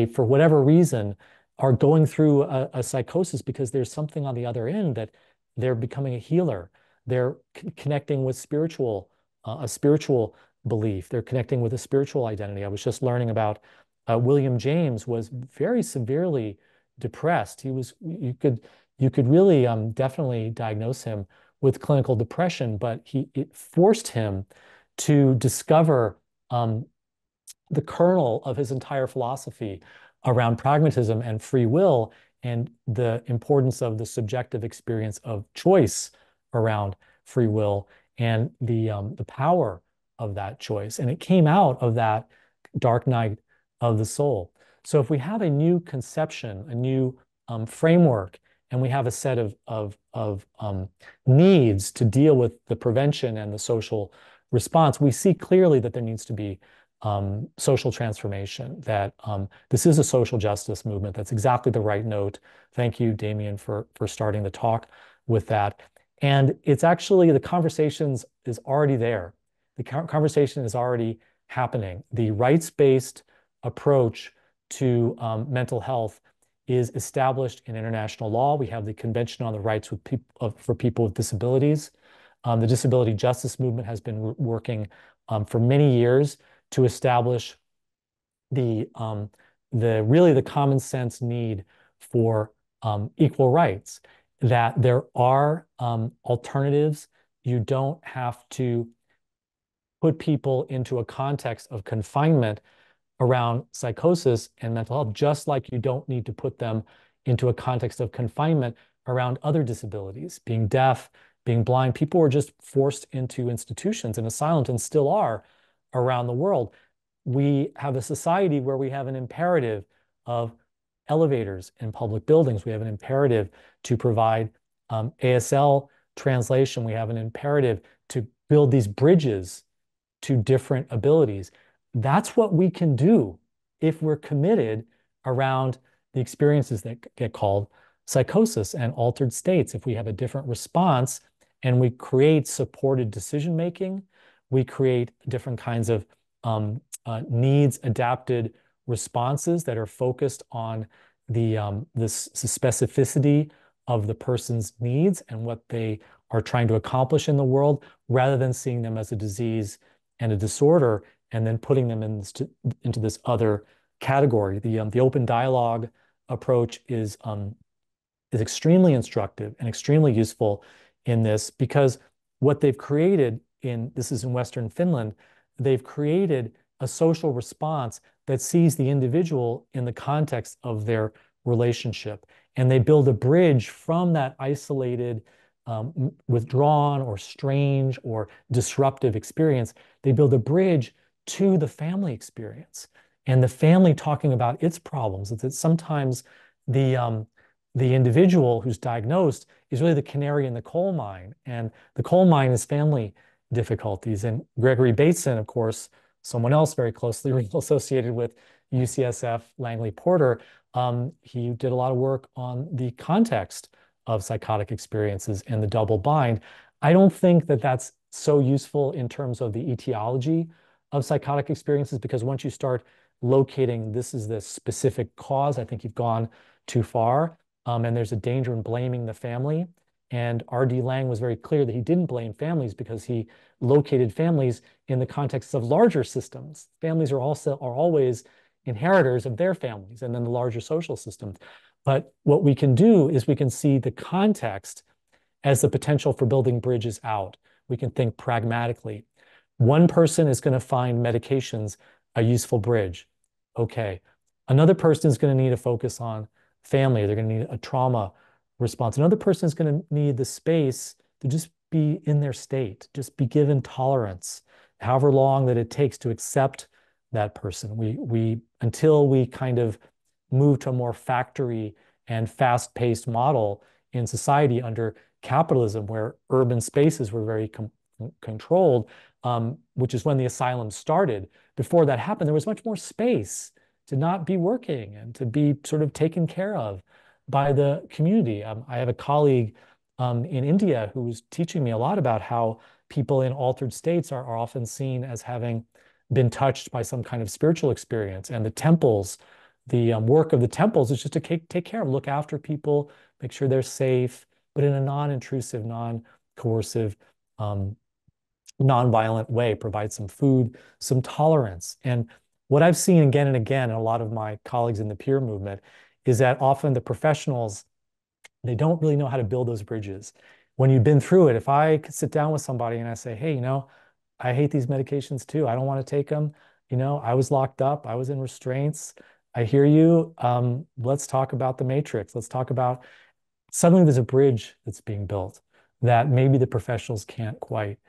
for whatever reason, are going through a psychosis because there's something on the other end that they're becoming a healer. They're connecting with a spiritual belief. They're connecting with a spiritual identity. I was just learning about William James was very severely depressed. You could really definitely diagnose him with clinical depression, but it forced him to discover the kernel of his entire philosophy around pragmatism and free will and the importance of the subjective experience of choice around free will and the power of that choice. And it came out of that dark night of the soul. So if we have a new conception, a new framework, and we have a set of needs to deal with the prevention and the social response, we see clearly that there needs to be social transformation, that this is a social justice movement. That's exactly the right note. Thank you, Damien, for starting the talk with that. And it's actually, the conversations is already there. The conversation is already happening. The rights-based approach to mental health is established in international law. We have the Convention on the Rights for People with Disabilities. The disability justice movement has been working for many years to establish the common sense need for equal rights, that there are alternatives. You don't have to put people into a context of confinement around psychosis and mental health, just like you don't need to put them into a context of confinement around other disabilities, being deaf, being blind. People were just forced into institutions and asylums, and still are around the world. We have a society where we have an imperative of elevators in public buildings. We have an imperative to provide ASL translation. We have an imperative to build these bridges to different abilities. That's what we can do if we're committed around the experiences that get called psychosis and altered states. If we have a different response and we create supported decision-making, we create different kinds of needs adapted responses that are focused on the specificity of the person's needs and what they are trying to accomplish in the world, rather than seeing them as a disease and a disorder and then putting them into this other category. The open dialogue approach is extremely instructive and extremely useful in this, because what they've created this is in Western Finland, they've created a social response that sees the individual in the context of their relationship. And they build a bridge from that isolated, withdrawn or strange or disruptive experience. They build a bridge to the family experience and the family talking about its problems. It's that sometimes the individual who's diagnosed is really the canary in the coal mine, and the coal mine is family difficulties. And Gregory Bateson, of course, someone else very closely associated with UCSF, Langley Porter, he did a lot of work on the context of psychotic experiences and the double bind. I don't think that that's so useful in terms of the etiology of psychotic experiences, because once you start locating this is the specific cause, I think you've gone too far. And there's a danger in blaming the family. And R.D. Laing was very clear that he didn't blame families because he located families in the context of larger systems. Families are always inheritors of their families and then the larger social systems. But what we can do is we can see the context as the potential for building bridges out. We can think pragmatically. One person is going to find medications a useful bridge. Okay. Another person is going to need to focus on family. They're going to need a trauma response. Another person is going to need the space to just be in their state, just be given tolerance, however long that it takes to accept that person. Until we kind of move to a more factory and fast-paced model in society under capitalism, where urban spaces were very controlled, which is when the asylum started. Before that happened, there was much more space to not be working and to be sort of taken care of by the community. I have a colleague in India who was teaching me a lot about how people in altered states are often seen as having been touched by some kind of spiritual experience. And the temples, the work of the temples is just to take care of, look after people, make sure they're safe, but in a non-intrusive, non-coercive, non-violent way, provide some food, some tolerance. And what I've seen again and again in a lot of my colleagues in the peer movement is that often the professionals, they don't really know how to build those bridges. When you've been through it, if I could sit down with somebody and I say, hey, I hate these medications too. I don't want to take them. I was locked up. I was in restraints. I hear you. Let's talk about the matrix. Let's talk about suddenly there's a bridge that's being built that maybe the professionals can't quite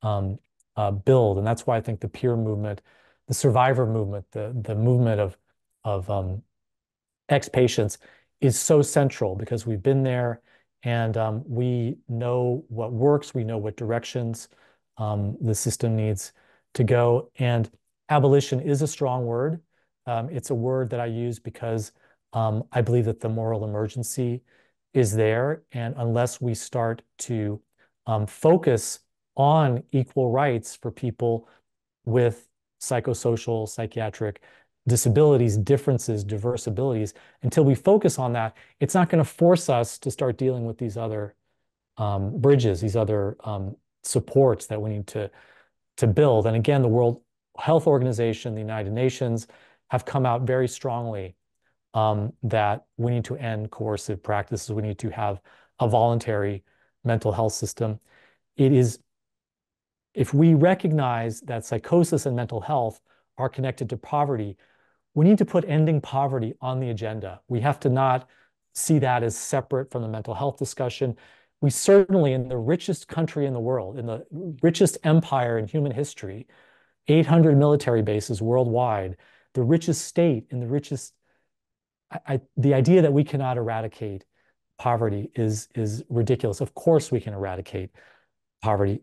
build. And that's why I think the peer movement, the survivor movement, the movement of ex-patients is so central because we've been there and we know what works, we know what directions the system needs to go. And abolition is a strong word. It's a word that I use because I believe that the moral emergency is there. And unless we start to focus on equal rights for people with psychosocial, psychiatric disabilities, differences, diverse abilities, until we focus on that, it's not going to force us to start dealing with these other bridges, these other supports that we need to build. And again, the World Health Organization, the United Nations have come out very strongly that we need to end coercive practices. We need to have a voluntary mental health system. If we recognize that psychosis and mental health are connected to poverty, we need to put ending poverty on the agenda. We have to not see that as separate from the mental health discussion. We certainly, in the richest country in the world, in the richest empire in human history, 800 military bases worldwide, the richest state in the richest, the idea that we cannot eradicate poverty is ridiculous. Of course we can eradicate poverty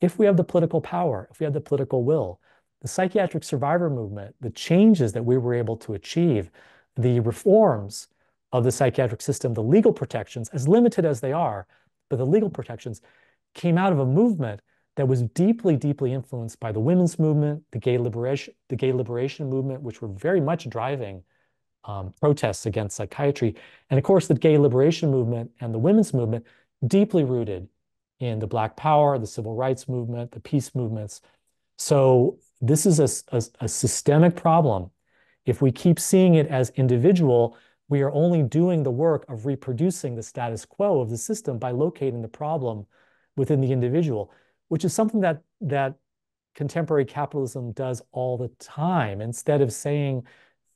if we have the political power, if we have the political will. The psychiatric survivor movement, the changes that we were able to achieve, the reforms of the psychiatric system, the legal protections, as limited as they are, but the legal protections came out of a movement that was deeply, deeply influenced by the women's movement, the gay liberation movement, which were very much driving protests against psychiatry. And of course, the gay liberation movement and the women's movement, deeply rooted in the Black Power, the civil rights movement, the peace movements. So this is a systemic problem. If we keep seeing it as individual, we are only doing the work of reproducing the status quo of the system by locating the problem within the individual, which is something that contemporary capitalism does all the time. Instead of saying,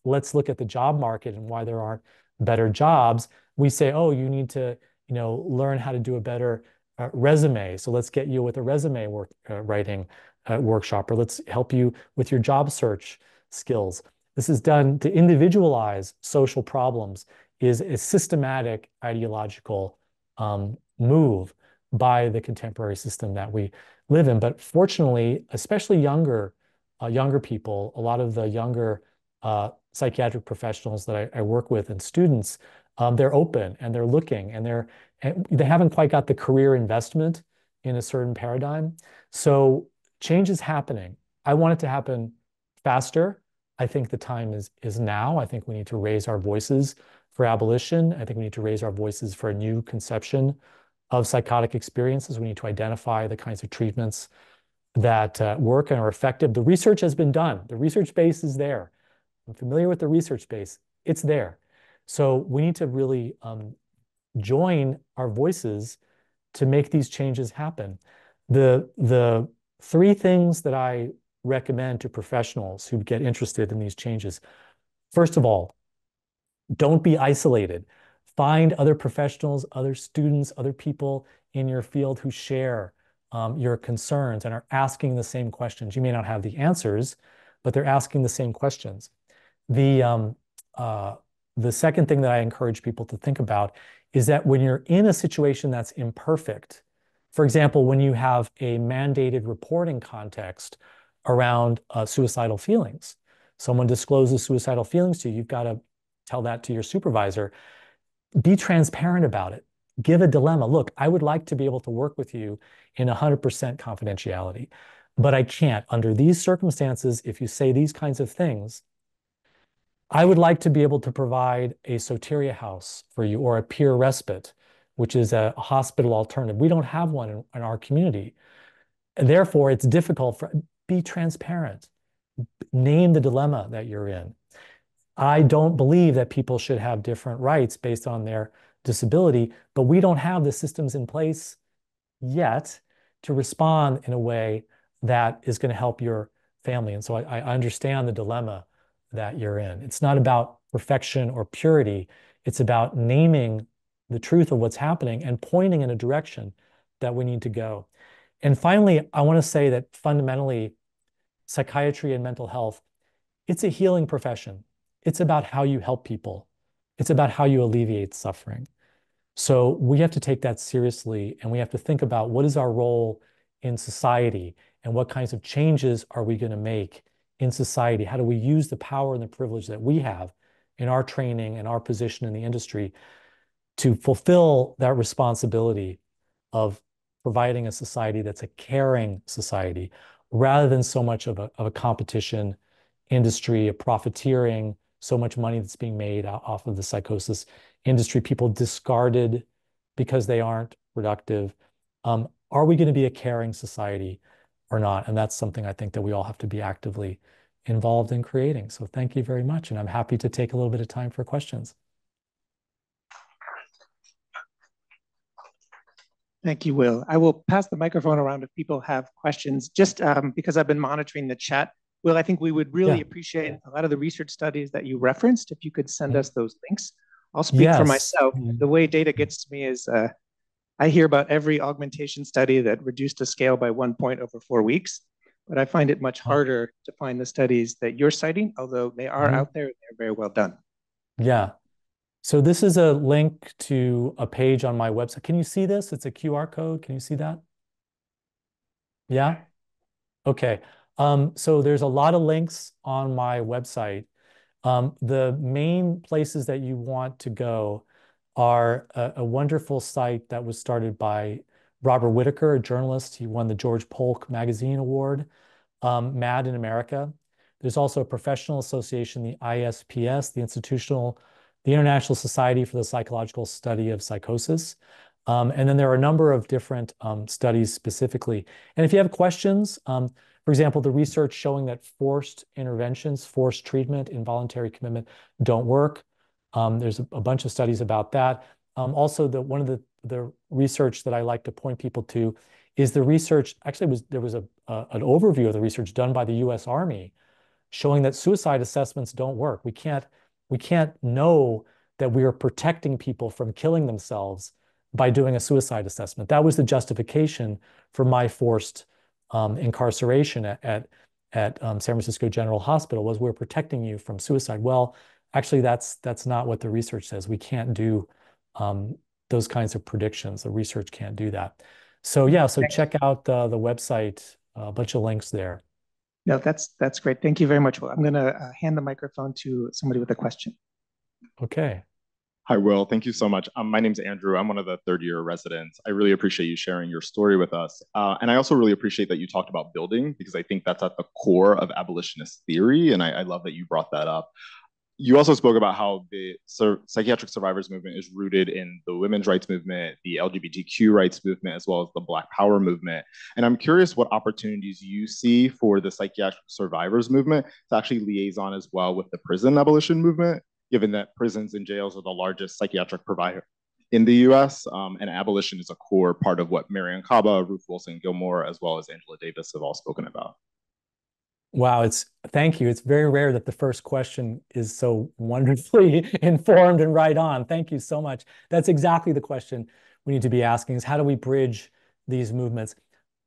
let's look at the job market and why there aren't better jobs, we say, oh, you need to learn how to do a better resume. So let's get you with a resume writing workshop, or let's help you with your job search skills. This is done to individualize social problems, is a systematic ideological move by the contemporary system that we live in. But fortunately, especially younger people, a lot of the younger psychiatric professionals that I work with and students, they're open and they're looking and they haven't quite got the career investment in a certain paradigm. So change is happening. I want it to happen faster. I think the time is now. I think we need to raise our voices for abolition. I think we need to raise our voices for a new conception of psychotic experiences. We need to identify the kinds of treatments that work and are effective. The research has been done. The research base is there. I'm familiar with the research base. It's there. So we need to really join our voices to make these changes happen. The three things that I recommend to professionals who get interested in these changes. First of all, don't be isolated. Find other professionals, other students, other people in your field who share your concerns and are asking the same questions. You may not have the answers, but they're asking the same questions. The second thing that I encourage people to think about is that when you're in a situation that's imperfect, for example, when you have a mandated reporting context around suicidal feelings, Someone discloses suicidal feelings to you, you've got to tell that to your supervisor. Be transparent about it. Give a dilemma. Look, I would like to be able to work with you in 100% confidentiality, but I can't. Under these circumstances, if you say these kinds of things, I would like to be able to provide a soteria house for you or a peer respite, which is a hospital alternative. We don't have one in our community. And therefore, it's difficult for, be transparent. Name the dilemma that you're in. I don't believe that people should have different rights based on their disability, but we don't have the systems in place yet to respond in a way that is going to help your family. And so I understand the dilemma that you're in. It's not about perfection or purity. It's about naming the truth of what's happening and pointing in a direction that we need to go. And finally, I want to say that fundamentally, psychiatry and mental health, it's a healing profession. It's about how you help people. It's about how you alleviate suffering. So we have to take that seriously, and we have to think about what is our role in society and what kinds of changes are we going to make in society? How do we use the power and the privilege that we have in our training and our position in the industry to fulfill that responsibility of providing a society that's a caring society rather than so much of a competition industry, a profiteering, so much money that's being made off of the psychosis industry, people discarded because they aren't productive. Are we going to be a caring society or not? And that's something I think that we all have to be actively involved in creating. So thank you very much. And I'm happy to take a little bit of time for questions. Thank you, Will. I will pass the microphone around if people have questions, just because I've been monitoring the chat. Will, I think we would really appreciate a lot of the research studies that you referenced, if you could send us those links. I'll speak for myself. The way data gets to me is I hear about every augmentation study that reduced a scale by 1 point over 4 weeks, but I find it much harder to find the studies that you're citing, although they are out there, they're very well done. Yeah. So this is a link to a page on my website. Can you see this? It's a QR code. Can you see that? Yeah? Okay. So there's a lot of links on my website. The main places that you want to go are a wonderful site that was started by Robert Whitaker, a journalist. He won the George Polk Magazine Award, MAD in America. There's also a professional association, the ISPS, the International Society for the Psychological Study of Psychosis. And then there are a number of different studies specifically. And if you have questions, for example, the research showing that forced interventions, forced treatment, involuntary commitment don't work. There's a bunch of studies about that. Also, one of the research that I like to point people to is the research, actually there was an overview of the research done by the US Army showing that suicide assessments don't work. We can't know that we are protecting people from killing themselves by doing a suicide assessment. That was the justification for my forced incarceration at San Francisco General Hospital, was we're protecting you from suicide. Well, actually, that's not what the research says. We can't do those kinds of predictions. The research can't do that. So yeah, so check out the website, a bunch of links there. No, that's great. Thank you very much, Will. I'm going to hand the microphone to somebody with a question. Okay. Hi, Will. Thank you so much. My name's Andrew. I'm one of the third-year residents. I really appreciate you sharing your story with us. And I also really appreciate that you talked about building, because I think that's at the core of abolitionist theory. And I love that you brought that up. You also spoke about how the psychiatric survivors movement is rooted in the women's rights movement, the LGBTQ rights movement, as well as the Black Power movement. And I'm curious what opportunities you see for the psychiatric survivors movement to actually liaison as well with the prison abolition movement, given that prisons and jails are the largest psychiatric provider in the US, and abolition is a core part of what Marion Kaba, Ruth Wilson Gilmore, as well as Angela Davis have all spoken about. Wow, thank you. It's very rare that the first question is so wonderfully informed and right on. Thank you so much. That's exactly the question we need to be asking, is how do we bridge these movements?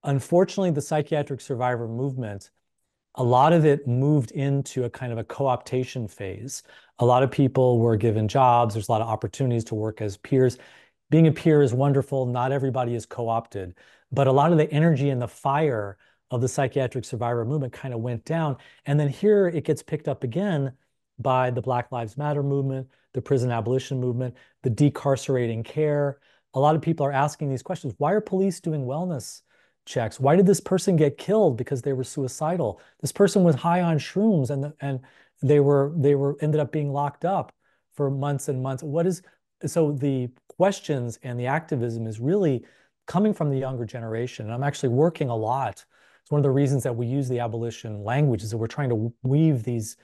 Unfortunately, the psychiatric survivor movement, a lot of it moved into a kind of a co-optation phase. A lot of people were given jobs. There's a lot of opportunities to work as peers. Being a peer is wonderful. Not everybody is co-opted, but a lot of the energy and the fire of the psychiatric survivor movement kind of went down. And then here it gets picked up again by the Black Lives Matter movement, the prison abolition movement, the decarcerating care. A lot of people are asking these questions. Why are police doing wellness checks? Why did this person get killed because they were suicidal? This person was high on shrooms and they were ended up being locked up for months and months. So the questions and the activism is really coming from the younger generation. And I'm actually working a lot. It's one of the reasons that we use the abolition language is that we're trying to weave these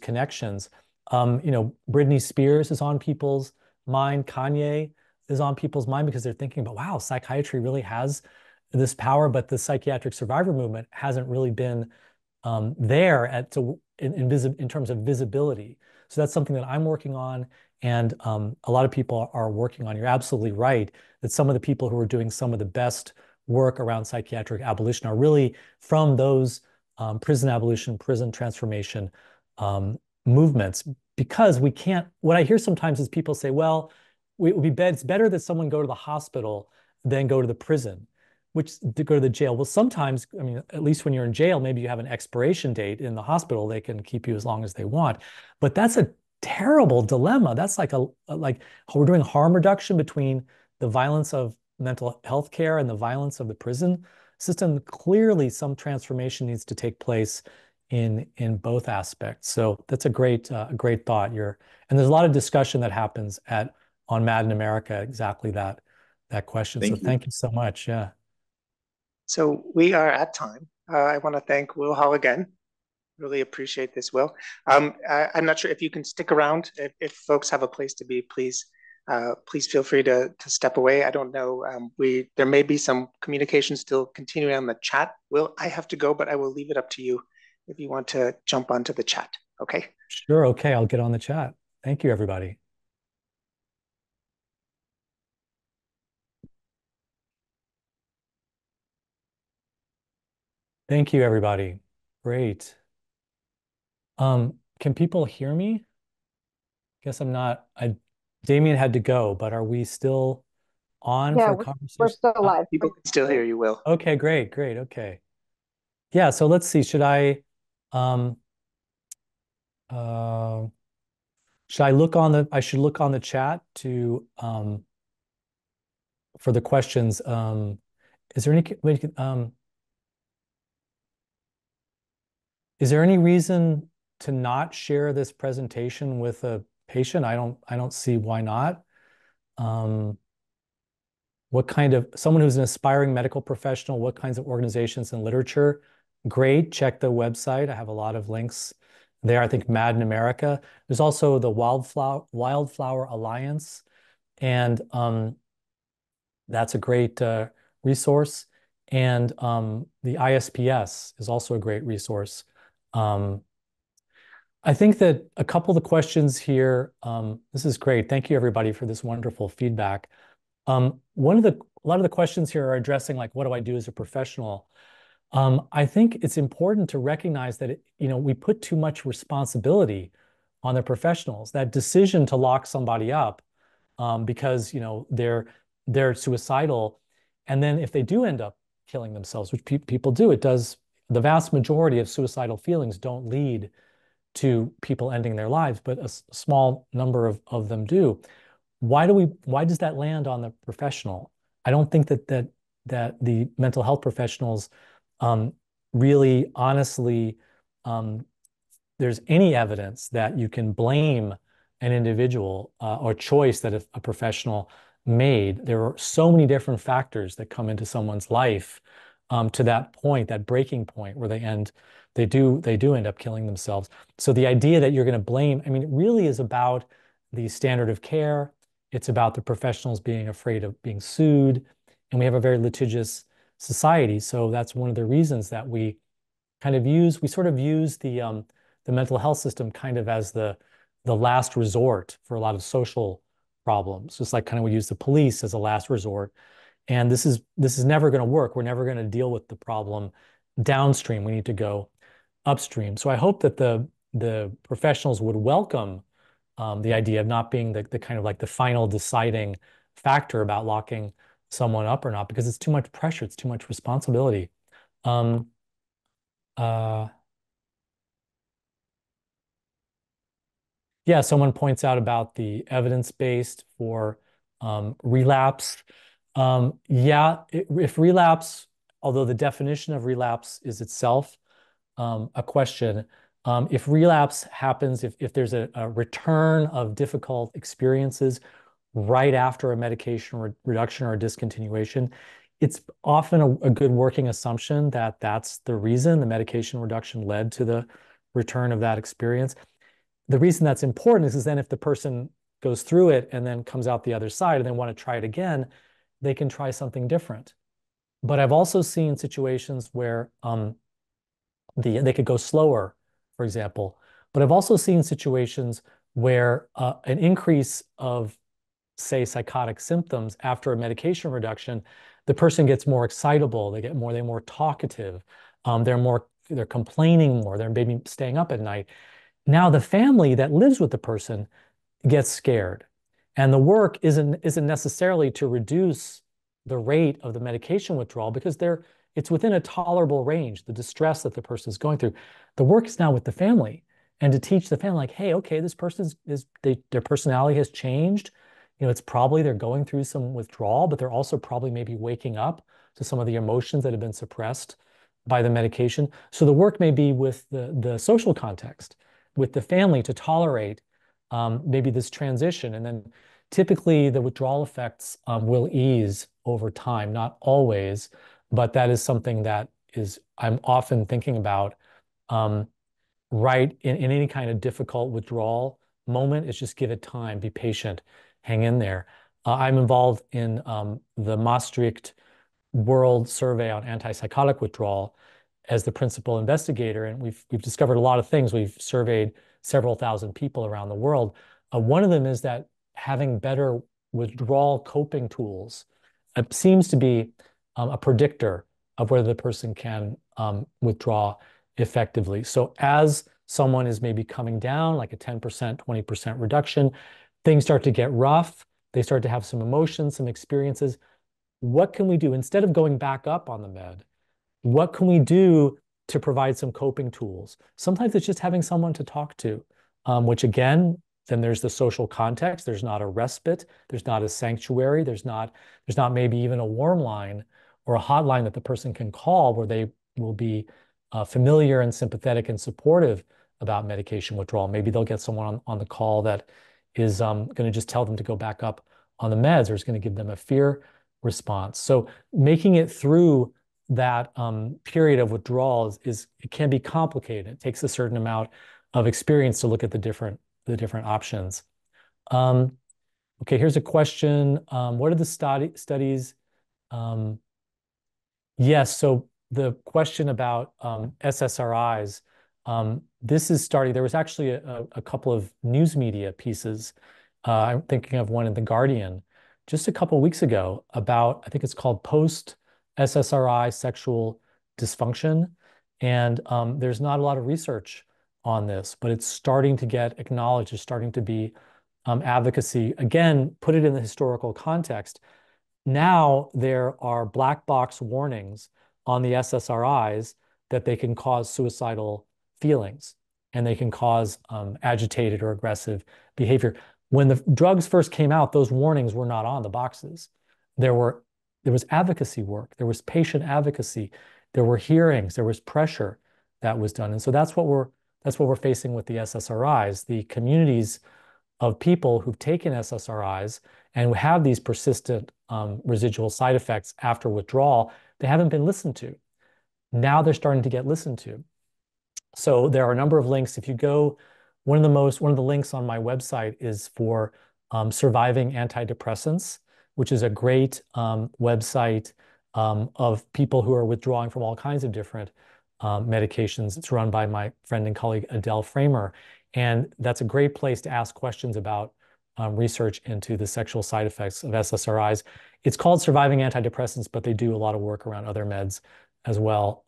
connections. Britney Spears is on people's mind. Kanye is on people's mind because they're thinking about, wow, psychiatry really has this power, but the psychiatric survivor movement hasn't really been there in terms of visibility. So that's something that I'm working on, and a lot of people are working on. You're absolutely right that some of the people who are doing some of the best work around psychiatric abolition are really from those prison abolition, prison transformation movements. Because we can't, what I hear sometimes is people say, well, it's better that someone go to the hospital than go to the prison, to go to the jail. Well, sometimes, I mean, at least when you're in jail, maybe you have an expiration date. In the hospital, they can keep you as long as they want. But that's a terrible dilemma. That's like we're doing harm reduction between the violence of mental health care and the violence of the prison system. Clearly, some transformation needs to take place in both aspects. So that's a great thought. And there's a lot of discussion that happens on Mad in America, exactly that question. Thank you so much. Yeah. So we are at time. I want to thank Will Hall again. Really appreciate this, Will. I'm not sure if you can stick around. If folks have a place to be, please feel free to step away. I don't know. There may be some communication still continuing on the chat. Will, I have to go, but I will leave it up to you if you want to jump onto the chat. Okay. Sure. Okay. I'll get on the chat. Thank you, everybody. Thank you, everybody. Great. Can people hear me? Guess I'm not. Damien had to go, but are we still on for a conversation? We're still live. People can still hear you, Will. Okay, great. Okay. Yeah, so let's see. Should I look on the chat for the questions. Is there any reason to not share this presentation with a patient? I don't see why not. Someone who's an aspiring medical professional, what kinds of organizations and literature? Great, check the website. I have a lot of links there. I think Mad in America. There's also the Wildflower Alliance, and that's a great resource. And the ISPS is also a great resource. I think that a couple of the questions here, this is great. Thank you, everybody, for this wonderful feedback. A lot of the questions here are addressing, like, what do I do as a professional? I think it's important to recognize that we put too much responsibility on the professionals. That decision to lock somebody up because they're suicidal, and then if they do end up killing themselves, which people do, the vast majority of suicidal feelings don't lead to people ending their lives, but a small number of them do. Why does that land on the professional? I don't think that the mental health professionals really honestly there's any evidence that you can blame an individual or choice that a professional made. There are so many different factors that come into someone's life to that point, that breaking point where they do end up killing themselves. So the idea that you're going to blame, I mean, it really is about the standard of care. It's about the professionals being afraid of being sued, and we have a very litigious society. So that's one of the reasons that we sort of use the mental health system kind of as the last resort for a lot of social problems. Just like kind of we use the police as a last resort. And this is never going to work. We're never going to deal with the problem downstream. We need to go upstream. So I hope that the professionals would welcome the idea of not being the kind of like the final deciding factor about locking someone up or not, because it's too much pressure, it's too much responsibility Um, uh, yeah, someone points out about the evidence-based for relapse. Yeah, if relapse, although the definition of relapse is itself a question, if relapse happens, if there's a return of difficult experiences right after a medication reduction or a discontinuation, it's often a good working assumption that that's the reason the medication reduction led to the return of that experience. The reason that's important is then if the person goes through it and then comes out the other side and they want to try it again, they can try something different. But I've also seen situations where they could go slower, for example. But I've also seen situations where an increase of, say, psychotic symptoms after a medication reduction, the person gets more excitable, they're more talkative, they're complaining more, they're maybe staying up at night. Now the family that lives with the person gets scared. And the work isn't necessarily to reduce the rate of the medication withdrawal because it's within a tolerable range, the distress that the person is going through. The work is now with the family and to teach the family, like, hey, okay, this person their personality has changed. It's probably they're going through some withdrawal, but they're also probably maybe waking up to some of the emotions that have been suppressed by the medication. So the work may be with the social context, with the family to tolerate maybe this transition. And then typically the withdrawal effects will ease over time, not always, but that is something that I'm often thinking about right in any kind of difficult withdrawal moment. Is just give it time, be patient, hang in there. I'm involved in the Maastricht World Survey on Antipsychotic Withdrawal as the principal investigator, and we've discovered a lot of things. We've surveyed several thousand people around the world. One of them is that having better withdrawal coping tools seems to be a predictor of whether the person can withdraw effectively. So as someone is maybe coming down, like a 10%, 20% reduction, things start to get rough. They start to have some emotions, some experiences. What can we do instead of going back up on the med? What can we do to provide some coping tools? Sometimes it's just having someone to talk to, which again, then there's the social context. There's not a respite. There's not a sanctuary. There's not maybe even a warm line or a hotline that the person can call where they will be familiar and sympathetic and supportive about medication withdrawal. Maybe they'll get someone on the call that is going to just tell them to go back up on the meds or is going to give them a fear response. So making it through that period of withdrawal it can be complicated. It takes a certain amount of experience to look at the different options. Okay, here's a question. What are the studies? Yes, so the question about SSRIs, this is starting. There was actually a couple of news media pieces. I'm thinking of one in The Guardian just a couple of weeks ago about, I think it's called Post-SSRI Sexual Dysfunction. And there's not a lot of research on this, but it's starting to get acknowledged. There's starting to be advocacy. Again, put it in the historical context. Now there are black box warnings on the SSRIs that they can cause suicidal feelings and they can cause agitated or aggressive behavior. When the drugs first came out, those warnings were not on the boxes. There was advocacy work, there was patient advocacy, there were hearings, there was pressure that was done. And so that's what we're facing with the SSRIs. The communities of people who've taken SSRIs and who have these persistent residual side effects after withdrawal, they haven't been listened to. Now they're starting to get listened to. So there are a number of links. If you go, one of the links on my website is for Surviving Antidepressants, which is a great website of people who are withdrawing from all kinds of different medications. It's run by my friend and colleague Adele Framer. And that's a great place to ask questions about research into the sexual side effects of SSRIs. It's called Surviving Antidepressants, but they do a lot of work around other meds as well.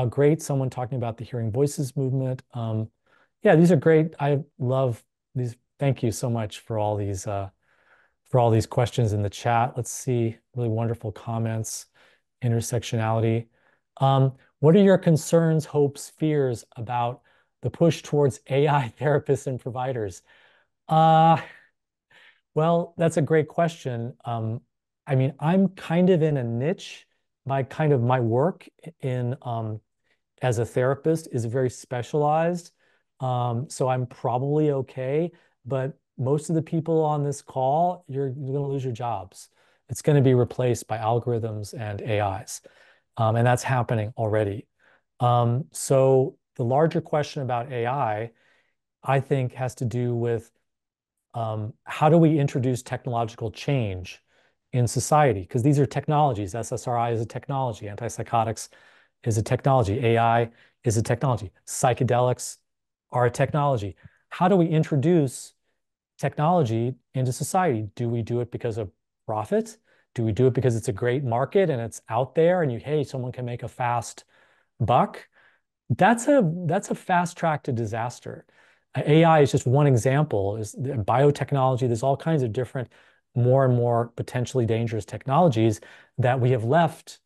Great, someone talking about the Hearing Voices movement. Yeah, these are great. I love these. Thank you so much for all these questions in the chat. Let's see, really wonderful comments. intersectionality. What are your concerns, hopes, fears about the push towards AI therapists and providers? Well, that's a great question. I mean, I'm kind of in a niche. My work in as a therapist is very specialized. So I'm probably okay. But most of the people on this call, you're going to lose your jobs. It's going to be replaced by algorithms and AIs. And that's happening already. So the larger question about AI, I think, has to do with how do we introduce technological change in society? Because these are technologies. SSRI is a technology. Antipsychotics is a technology. AI is a technology. Psychedelics are a technology. How do we introduce technology into society? Do we do it because of profit? Do we do it because it's a great market and it's out there and hey, someone can make a fast buck? That's a fast track to disaster. AI is just one example. Is biotechnology. There's all kinds of different, more and more potentially dangerous technologies that we have left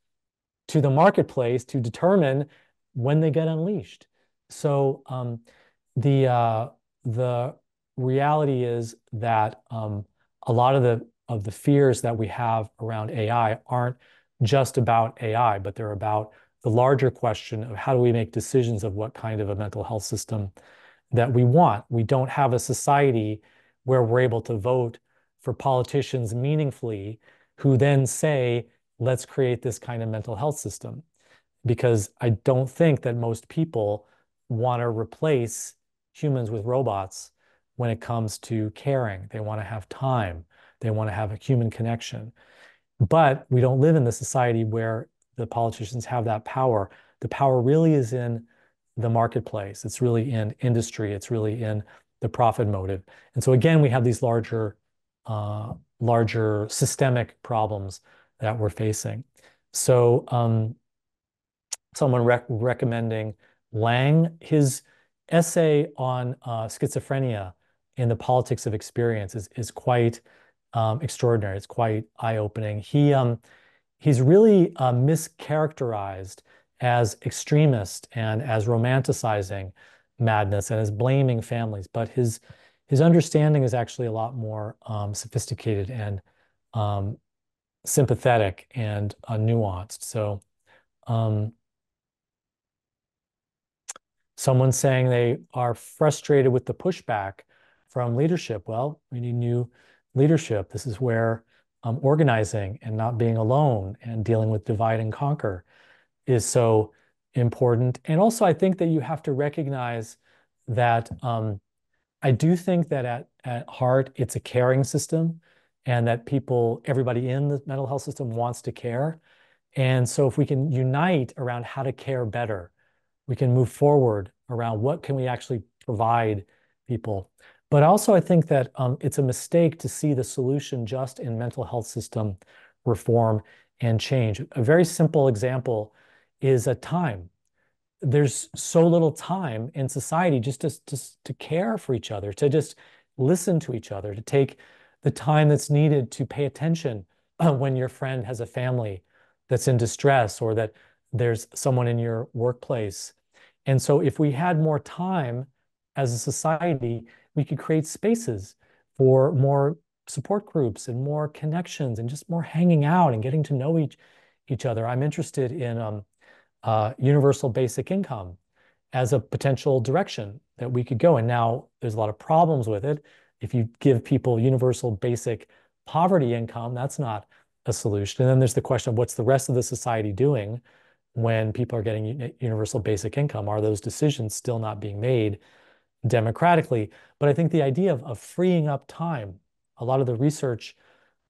to the marketplace to determine when they get unleashed. So the reality is that a lot of the fears that we have around AI aren't just about AI, but they're about the larger question of how do we make decisions of what kind of a mental health system that we want. We don't have a society where we're able to vote for politicians meaningfully who then say, let's create this kind of mental health system. Because I don't think that most people want to replace humans with robots when it comes to caring. They want to have time. They want to have a human connection. But we don't live in the society where the politicians have that power. The power really is in the marketplace. It's really in industry. It's really in the profit motive. And so again, we have these larger systemic problems that we're facing. So someone recommending Lang, his essay on schizophrenia in the politics of experience is quite extraordinary. It's quite eye-opening. He's really mischaracterized as extremist and as romanticizing madness and as blaming families. But his understanding is actually a lot more sophisticated and sympathetic and nuanced. So someone saying they are frustrated with the pushback from leadership. Well, we need new leadership. This is where organizing and not being alone and dealing with divide and conquer is so important. And also, I think that you have to recognize that I do think that at heart, it's a caring system and that everybody in the mental health system wants to care. And so if we can unite around how to care better, we can move forward around what can we actually provide people. But also, I think that it's a mistake to see the solution just in mental health system reform and change. A very simple example is time. There's so little time in society just to care for each other, to just listen to each other, to take the time that's needed to pay attention when your friend has a family that's in distress or that there's someone in your workplace. And so if we had more time as a society, we could create spaces for more support groups and more connections and just more hanging out and getting to know each other. I'm interested in universal basic income as a potential direction that we could go. And now there's a lot of problems with it. If you give people universal basic poverty income, that's not a solution. And then there's the question of what's the rest of the society doing when people are getting universal basic income? Are those decisions still not being made democratically? But I think the idea of freeing up time, a lot of the research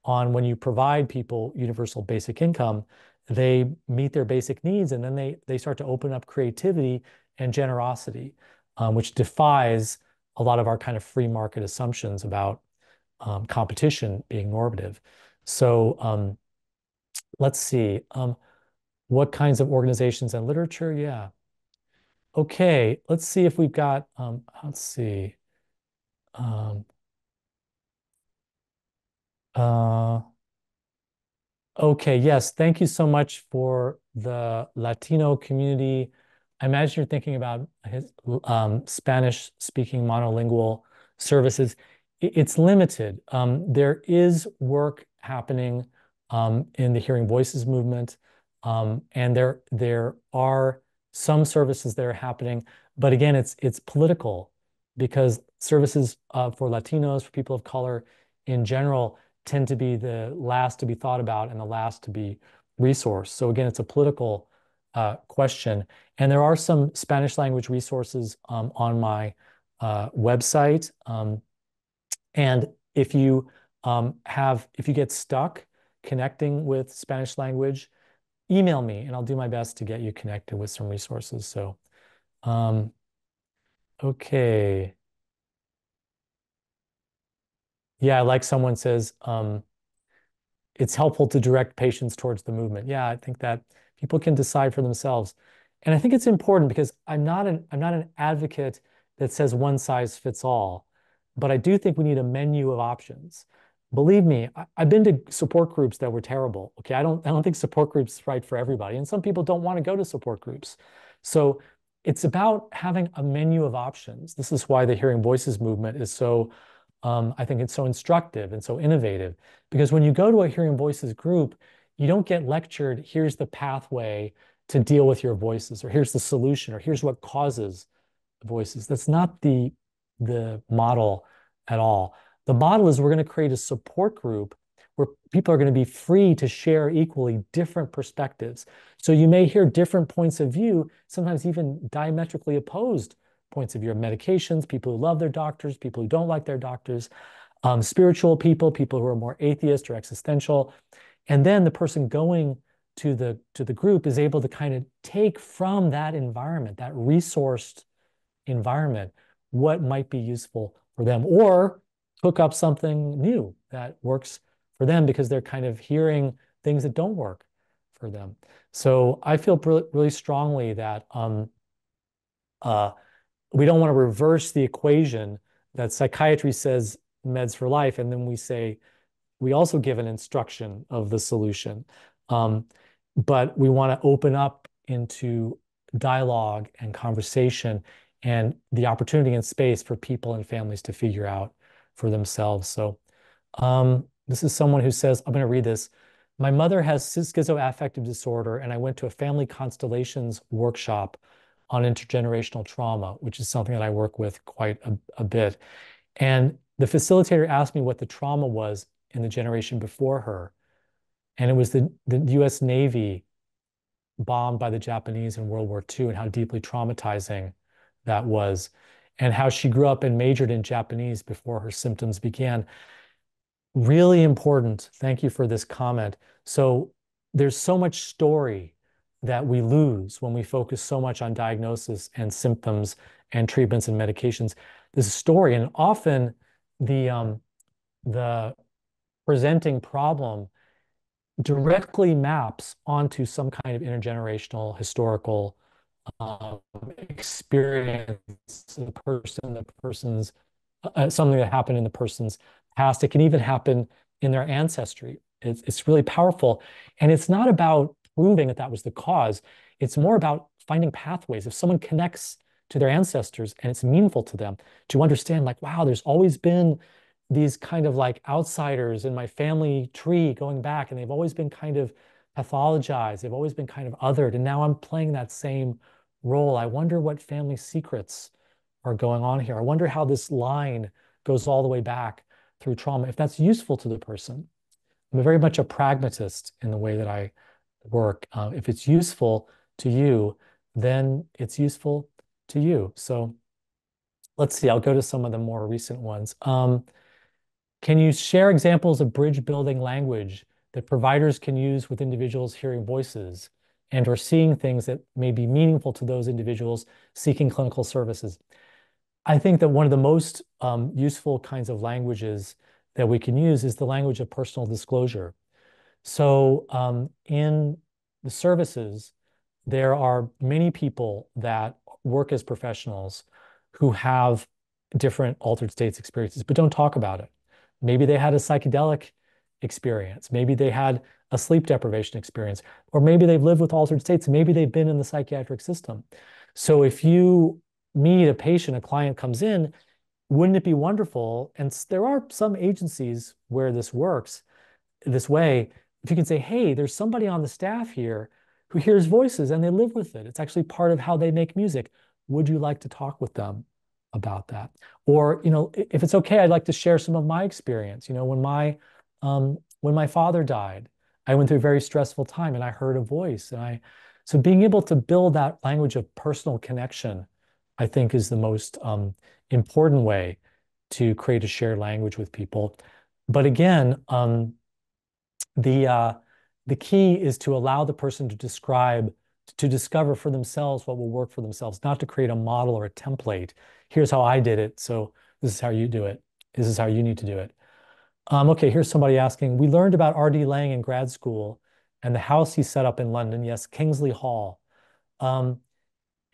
on when you provide people universal basic income, they meet their basic needs and then they start to open up creativity and generosity, which defies a lot of our kind of free market assumptions about competition being normative. So let's see. What kinds of organizations and literature? Yeah. Okay, let's see if we've got, let's see. Um, uh, Okay, yes. Thank you so much for the Latino community. I imagine you're thinking about his Spanish-speaking monolingual services. It's limited. There is work happening in the Hearing Voices movement, and there are some services that are happening. But again, it's political because services for Latinos, for people of color in general, tend to be the last to be thought about and the last to be resourced. So again, it's a political question. And there are some Spanish language resources on my website. And if you if you get stuck connecting with Spanish language, email me and I'll do my best to get you connected with some resources. So, okay. Yeah, like someone says, it's helpful to direct patients towards the movement. Yeah, I think that people can decide for themselves. And I think it's important because I'm not an advocate that says one size fits all, but I do think we need a menu of options. Believe me, I've been to support groups that were terrible. Okay, I don't think support groups are right for everybody. And some people don't want to go to support groups. So it's about having a menu of options. This is why the Hearing Voices movement is so I think it's so instructive and so innovative because when you go to a Hearing Voices group, you don't get lectured, here's the pathway to deal with your voices, or here's the solution, or here's what causes voices. That's not the model at all. The model is we're going to create a support group where people are going to be free to share equally different perspectives. So you may hear different points of view, sometimes even diametrically opposed points of view of medications, people who love their doctors, people who don't like their doctors, spiritual people, people who are more atheist or existential. And then the person going to the group is able to kind of take from that environment, that resourced environment, what might be useful for them, or hook up something new that works for them because they're kind of hearing things that don't work for them. So I feel really strongly that we don't want to reverse the equation that psychiatry says meds for life, and then we say we also give an instruction of the solution. But we want to open up into dialogue and conversation and the opportunity and space for people and families to figure out for themselves. So this is someone who says, I'm going to read this. My mother has schizoaffective disorder, and I went to a family constellations workshop on intergenerational trauma, which is something that I work with quite a bit. And the facilitator asked me what the trauma was in the generation before her. And it was the US Navy bombed by the Japanese in World War II and how deeply traumatizing that was, and how she grew up and majored in Japanese before her symptoms began. Really important. Thank you for this comment. So there's so much story that we lose when we focus so much on diagnosis and symptoms and treatments and medications. There's a story, and often the presenting problem directly maps onto some kind of intergenerational historical experience of the person's something that happened in the person's past. It can even happen in their ancestry. It's really powerful, and it's not about proving that that was the cause. It's more about finding pathways. If someone connects to their ancestors and it's meaningful to them to understand, like, wow, there's always been these kind of like outsiders in my family tree going back, and they've always been kind of pathologized. They've always been kind of othered, and now I'm playing that same role. I wonder what family secrets are going on here. I wonder how this line goes all the way back through trauma, if that's useful to the person. I'm very much a pragmatist in the way that I work. If it's useful to you, then it's useful to you. So let's see, I'll go to some of the more recent ones. Can you share examples of bridge building language that providers can use with individuals hearing voices and or seeing things that may be meaningful to those individuals seeking clinical services? I think that one of the most useful kinds of languages that we can use is the language of personal disclosure. So in the services, there are many people that work as professionals who have different altered states experiences, but don't talk about it. Maybe they had a psychedelic experience. Maybe they had a sleep deprivation experience, or maybe they've lived with altered states. Maybe they've been in the psychiatric system. So if you meet a patient, a client comes in, wouldn't it be wonderful? And there are some agencies where this works this way. If you can say, hey, there's somebody on the staff here who hears voices and they live with it. It's actually part of how they make music. Would you like to talk with them about that? Or, if it's okay, I'd like to share some of my experience. When my father died, I went through a very stressful time and I heard a voice. So being able to build that language of personal connection, I think, is the most important way to create a shared language with people. But again, the key is to allow the person to discover for themselves what will work for themselves, not to create a model or a template. Here's how I did it, so this is how you do it. This is how you need to do it. Okay, here's somebody asking, we learned about R.D. Laing in grad school and the house he set up in London. Yes, Kingsley Hall.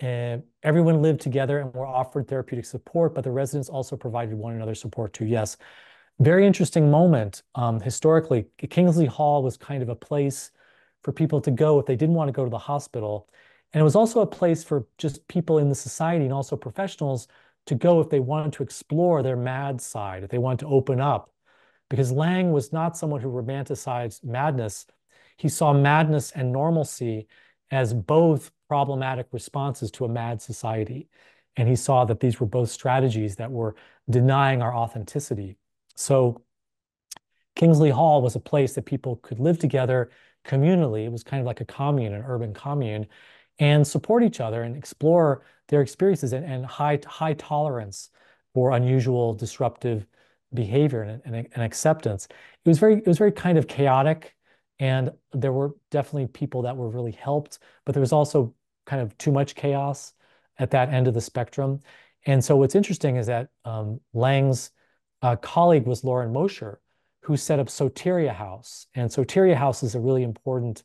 Everyone lived together and were offered therapeutic support, but the residents also provided one another support too. Yes. Very interesting moment. Historically, Kingsley Hall was kind of a place for people to go if they didn't want to go to the hospital. And it was also a place for just people in the society and also professionals to go if they wanted to explore their mad side, if they wanted to open up. Because Laing was not someone who romanticized madness. He saw madness and normalcy as both problematic responses to a mad society. And he saw that these were both strategies that were denying our authenticity. So Kingsley Hall was a place that people could live together communally. It was kind of like a commune, an urban commune, and support each other and explore their experiences and high tolerance for unusual disruptive behavior and acceptance. It was very kind of chaotic, and there were definitely people that were really helped, but there was also kind of too much chaos at that end of the spectrum. And so what's interesting is that Laing's colleague was Lauren Mosher, who set up Soteria House. And Soteria House is a really important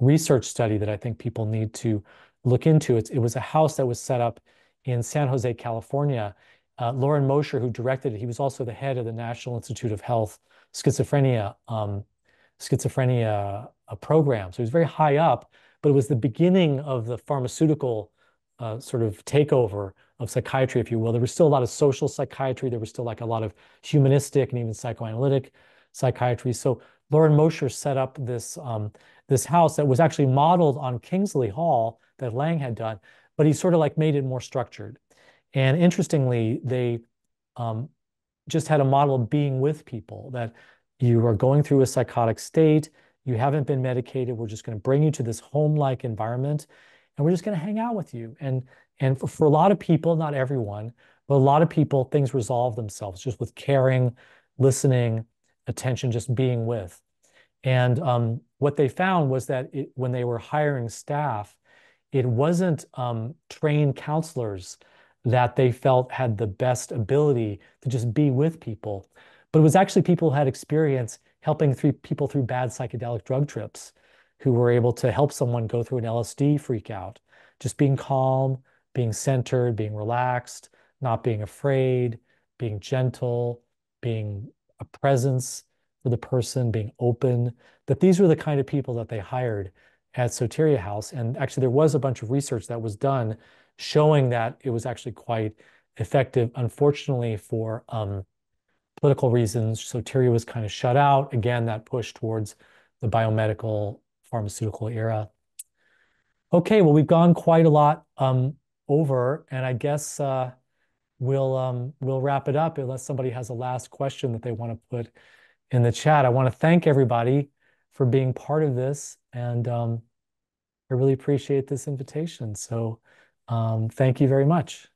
research study that I think people need to look into. It was a house that was set up in San Jose, California. Lauren Mosher, who directed it, he was also the head of the National Institute of Health schizophrenia program. So he was very high up, but it was the beginning of the pharmaceutical sort of takeover of psychiatry, if you will. There was still a lot of social psychiatry. There was still like a lot of humanistic and even psychoanalytic psychiatry. So Lauren Mosher set up this house that was actually modeled on Kingsley Hall that Laing had done, but he sort of like made it more structured. And interestingly, they just had a model of being with people, that you are going through a psychotic state, you haven't been medicated, we're just going to bring you to this home-like environment, and we're just going to hang out with you. And for a lot of people, not everyone, but a lot of people, things resolve themselves just with caring, listening, attention, just being with. And what they found was that when they were hiring staff, it wasn't trained counselors that they felt had the best ability to just be with people, but it was actually people who had experience helping people through bad psychedelic drug trips, who were able to help someone go through an LSD freak out, just being calm, being centered, being relaxed, not being afraid, being gentle, being a presence for the person, being open, that these were the kind of people that they hired at Soteria House. And actually there was a bunch of research that was done showing that it was actually quite effective. Unfortunately, for political reasons, Soteria was kind of shut out. Again, that push towards the biomedical pharmaceutical era. Okay, well, we've gone quite a lot over, and I guess we'll wrap it up unless somebody has a last question that they want to put in the chat. I want to thank everybody for being part of this, and I really appreciate this invitation. So thank you very much.